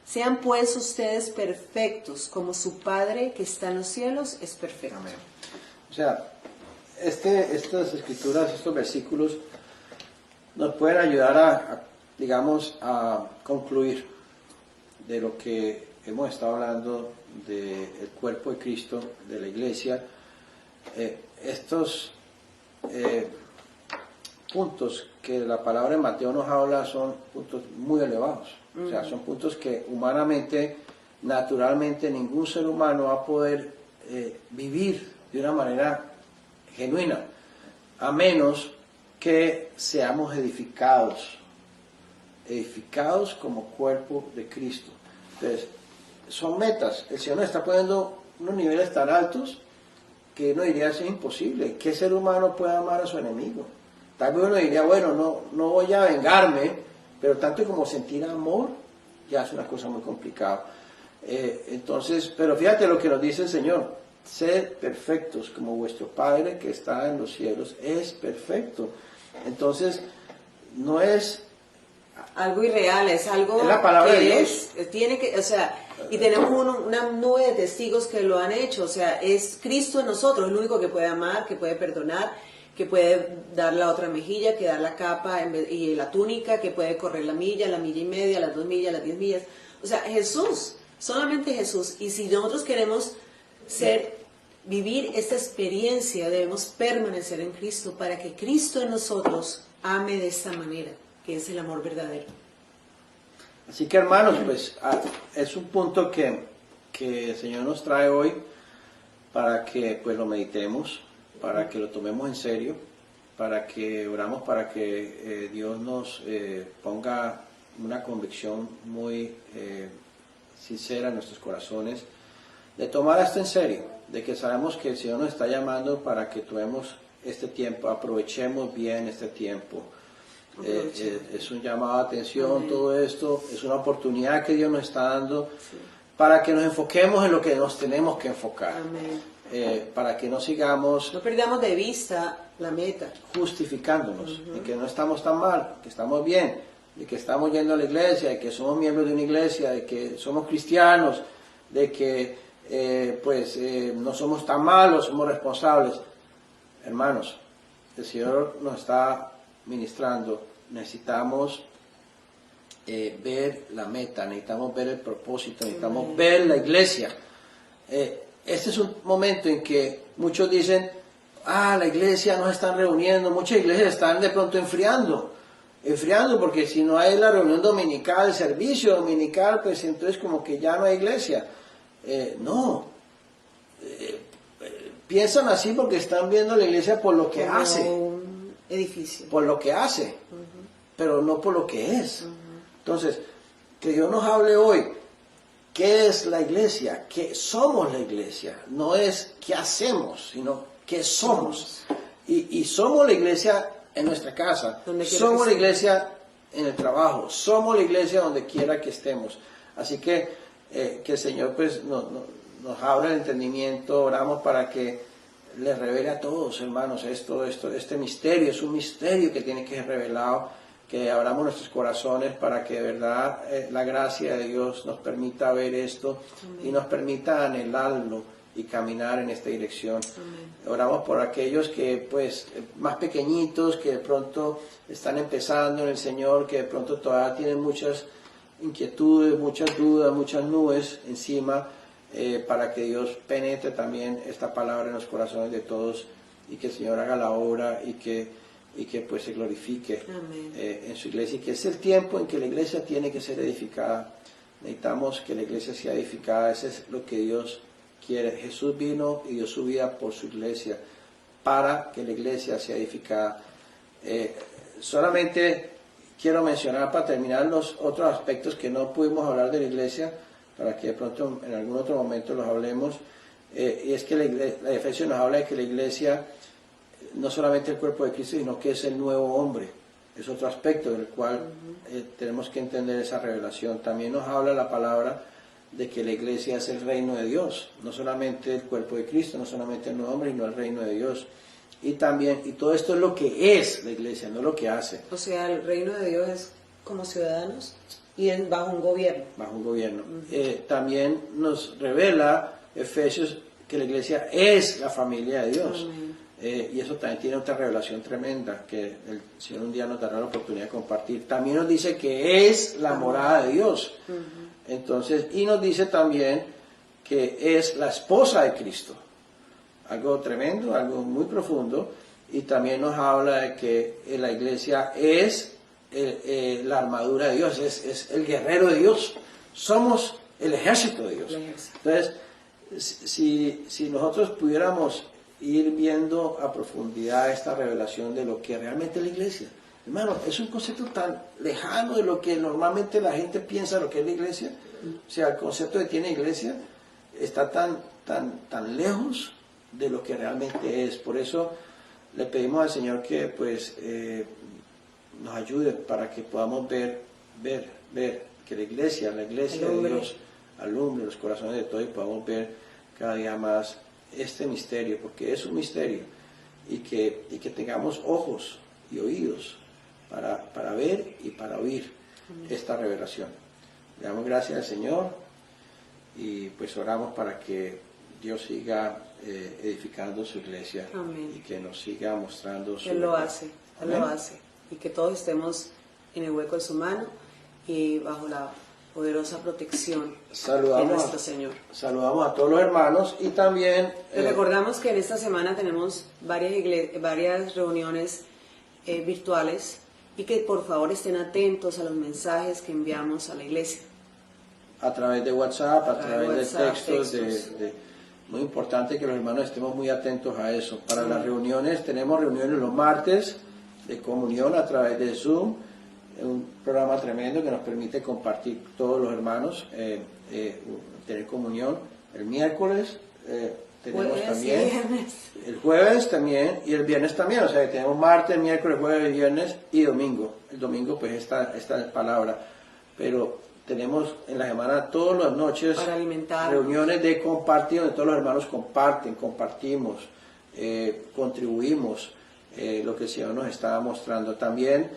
Sean pues ustedes perfectos, como su Padre que está en los cielos es perfecto. Amén. O sea, estas escrituras, estos versículos, nos pueden ayudar a concluir de lo que hemos estado hablando del cuerpo de Cristo, de la iglesia. Estos puntos que la palabra en Mateo nos habla son puntos muy elevados. O sea, son puntos que humanamente, naturalmente, ningún ser humano va a poder vivir de una manera genuina, a menos que seamos edificados como cuerpo de Cristo. Entonces, son metas. El Señor nos está poniendo unos niveles tan altos que uno diría es imposible. ¿Qué ser humano puede amar a su enemigo? Tal vez uno diría, bueno, no voy a vengarme, pero tanto como sentir amor ya es una cosa muy complicada. Entonces, pero fíjate lo que nos dice el Señor: sed perfectos como vuestro Padre que está en los cielos es perfecto. Entonces, no es algo irreal, es algo es la palabra que de Dios. Tiene que, o sea, y tenemos una nube de testigos que lo han hecho, o sea, es Cristo en nosotros, el único que puede amar, que puede perdonar, que puede dar la otra mejilla, que dar la capa y la túnica, que puede correr la milla y media, las 2 millas, las 10 millas. O sea, Jesús, solamente Jesús. Y si nosotros queremos vivir esta experiencia, debemos permanecer en Cristo para que Cristo en nosotros ame de esta manera, que es el amor verdadero. Así que hermanos, pues es un punto que el Señor nos trae hoy para que pues lo meditemos, para que lo tomemos en serio, para que oramos para que Dios nos ponga una convicción muy sincera en nuestros corazones, de tomar esto en serio, de que sabemos que el Señor nos está llamando para que tomemos este tiempo, aprovechemos bien este tiempo. Es un llamado de atención. Amén. Todo esto es una oportunidad que Dios nos está dando, sí, para que nos enfoquemos en lo que nos tenemos que enfocar. Para que no sigamos, no perdamos de vista la meta, justificándonos de que no estamos tan mal, que estamos bien, de que estamos yendo a la iglesia, de que somos miembros de una iglesia, de que somos cristianos, de que no somos tan malos, somos responsables. Hermanos, el Señor nos está ministrando. Necesitamos ver la meta, necesitamos ver el propósito, necesitamos ver la iglesia. Este es un momento en que muchos dicen, la iglesia no se están reuniendo, muchas iglesias están de pronto enfriando, porque si no hay la reunión dominical, el servicio dominical, pues entonces como que ya no hay iglesia. Piensan así porque están viendo la iglesia por lo que hace. Un edificio. Por lo que hace, pero no por lo que es. Entonces, que Dios nos hable hoy. ¿Qué es la iglesia? ¿Qué somos la iglesia? No es qué hacemos, sino qué somos. Y somos la iglesia en nuestra casa. Somos la iglesia en el trabajo. Somos la iglesia donde quiera que estemos. Así que el Señor pues nos abra el entendimiento. Oramos para que les revele a todos, hermanos, este misterio. Es un misterio que tiene que ser revelado, que abramos nuestros corazones para que de verdad la gracia de Dios nos permita ver esto. Amén. Y nos permita anhelarlo y caminar en esta dirección. Amén. Oramos por aquellos que pues más pequeñitos, que de pronto están empezando en el Señor, que de pronto todavía tienen muchas inquietudes, muchas dudas, muchas nubes encima, para que Dios penetre también esta palabra en los corazones de todos y que el Señor haga la obra y que pues se glorifique en su iglesia, y que es el tiempo en que la iglesia tiene que ser edificada. Necesitamos que la iglesia sea edificada. Eso es lo que Dios quiere. Jesús vino y dio su vida por su iglesia para que la iglesia sea edificada. Solamente quiero mencionar para terminar los otros aspectos que no pudimos hablar de la iglesia, para que de pronto en algún otro momento los hablemos. Y es que la Efesios nos habla de que la iglesia no solamente el cuerpo de Cristo, sino que es el nuevo hombre. Es otro aspecto del cual tenemos que entender esa revelación. También nos habla la palabra de que la iglesia es el reino de Dios, no solamente el cuerpo de Cristo, no solamente el nuevo hombre, sino el reino de Dios. Y todo esto es lo que es la iglesia, no lo que hace. O sea, el reino de Dios es como ciudadanos y es bajo un gobierno. Bajo un gobierno. También nos revela Efesios que la iglesia es la familia de Dios. Y eso también tiene otra revelación tremenda que el Señor un día nos dará la oportunidad de compartir. También nos dice que es la morada de Dios. Entonces, y nos dice también que es la esposa de Cristo. Algo tremendo, algo muy profundo. Y también nos habla de que la iglesia es la armadura de Dios, es el guerrero de Dios. Somos el ejército de Dios. Entonces, si nosotros pudiéramos ir viendo a profundidad esta revelación de lo que realmente es la iglesia. Hermano, es un concepto tan lejano de lo que normalmente la gente piensa lo que es la iglesia. O sea, el concepto de tiene iglesia está tan lejos de lo que realmente es. Por eso le pedimos al Señor que pues nos ayude para que podamos ver que la iglesia de Dios alumbre los corazones de todos y podamos ver cada día más este misterio, porque es un misterio, y que tengamos ojos y oídos para ver y para oír esta revelación. Le damos gracias al Señor y pues oramos para que Dios siga edificando su iglesia. Amén. Y que nos siga mostrando su Él lo hace, Él lo hace, y que todos estemos en el hueco de su mano y bajo la poderosa protección de nuestro Señor. Saludamos a todos los hermanos y también les recordamos que en esta semana tenemos varias reuniones virtuales y que por favor estén atentos a los mensajes que enviamos a la iglesia. A través de WhatsApp, a través de WhatsApp, textos, textos. muy importante que los hermanos estemos muy atentos a eso. Para las reuniones, tenemos reuniones los martes de comunión a través de Zoom, un programa tremendo que nos permite compartir todos los hermanos, tener comunión. El miércoles tenemos Jueves y también, viernes. el jueves también y el viernes también, o sea que tenemos martes, miércoles, jueves, viernes y domingo. El domingo pues esta palabra, pero tenemos en la semana todas las noches Para alimentarnos. reuniones de compartir, donde todos los hermanos compartimos, contribuimos lo que el Señor nos estaba mostrando. También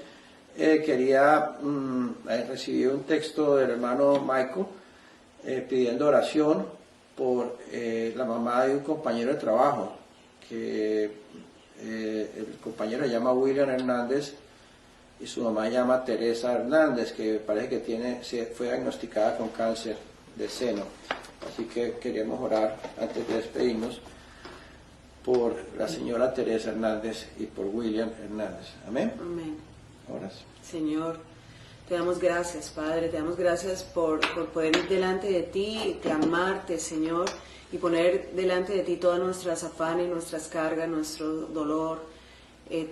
recibí un texto del hermano Michael pidiendo oración por la mamá de un compañero de trabajo, que el compañero se llama William Hernández y su mamá se llama Teresa Hernández, que parece que fue diagnosticada con cáncer de seno. Así que queremos orar antes de despedirnos por la señora Teresa Hernández y por William Hernández. Amén. Amén. Oras. Señor, te damos gracias, Padre, te damos gracias por poder ir delante de ti, clamarte, Señor, y poner delante de ti todas nuestras afanes, nuestras cargas, nuestro dolor,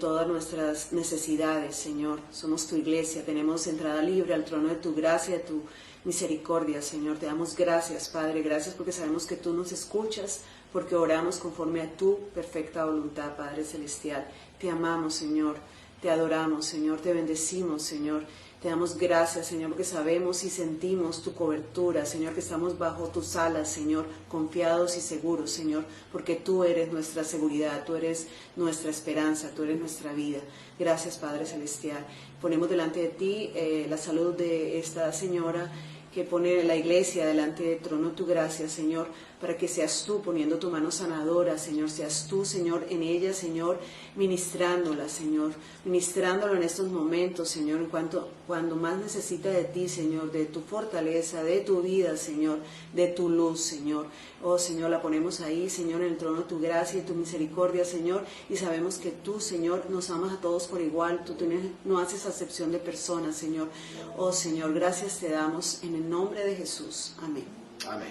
todas nuestras necesidades, Señor. Somos tu iglesia, tenemos entrada libre al trono de tu gracia, de tu misericordia, Señor. Te damos gracias, Padre, gracias porque sabemos que tú nos escuchas, porque oramos conforme a tu perfecta voluntad, Padre Celestial. Te amamos, Señor, te adoramos, Señor, te bendecimos, Señor. Te damos gracias, Señor, porque sabemos y sentimos tu cobertura, Señor, que estamos bajo tus alas, Señor, confiados y seguros, Señor, porque tú eres nuestra seguridad, tú eres nuestra esperanza, tú eres nuestra vida. Gracias, Padre Celestial. Ponemos delante de ti la salud de esta señora que pone la iglesia delante del trono de tu gracia, Señor, para que seas tú poniendo tu mano sanadora, Señor, seas tú, Señor, en ella, Señor, ministrándola, Señor, ministrándolo en estos momentos, Señor, cuando más necesita de ti, Señor, de tu fortaleza, de tu vida, Señor, de tu luz, Señor. Oh, Señor, la ponemos ahí, Señor, en el trono de tu gracia y tu misericordia, Señor, y sabemos que tú, Señor, nos amas a todos por igual, tú no haces acepción de personas, Señor. Oh, Señor, gracias te damos en el nombre de Jesús. Amén. Amén.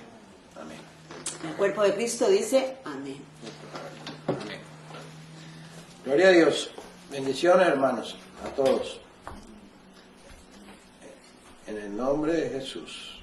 Amén. El cuerpo de Cristo dice amén. Amén. Gloria a Dios. Bendiciones, hermanos, a todos. En el nombre de Jesús.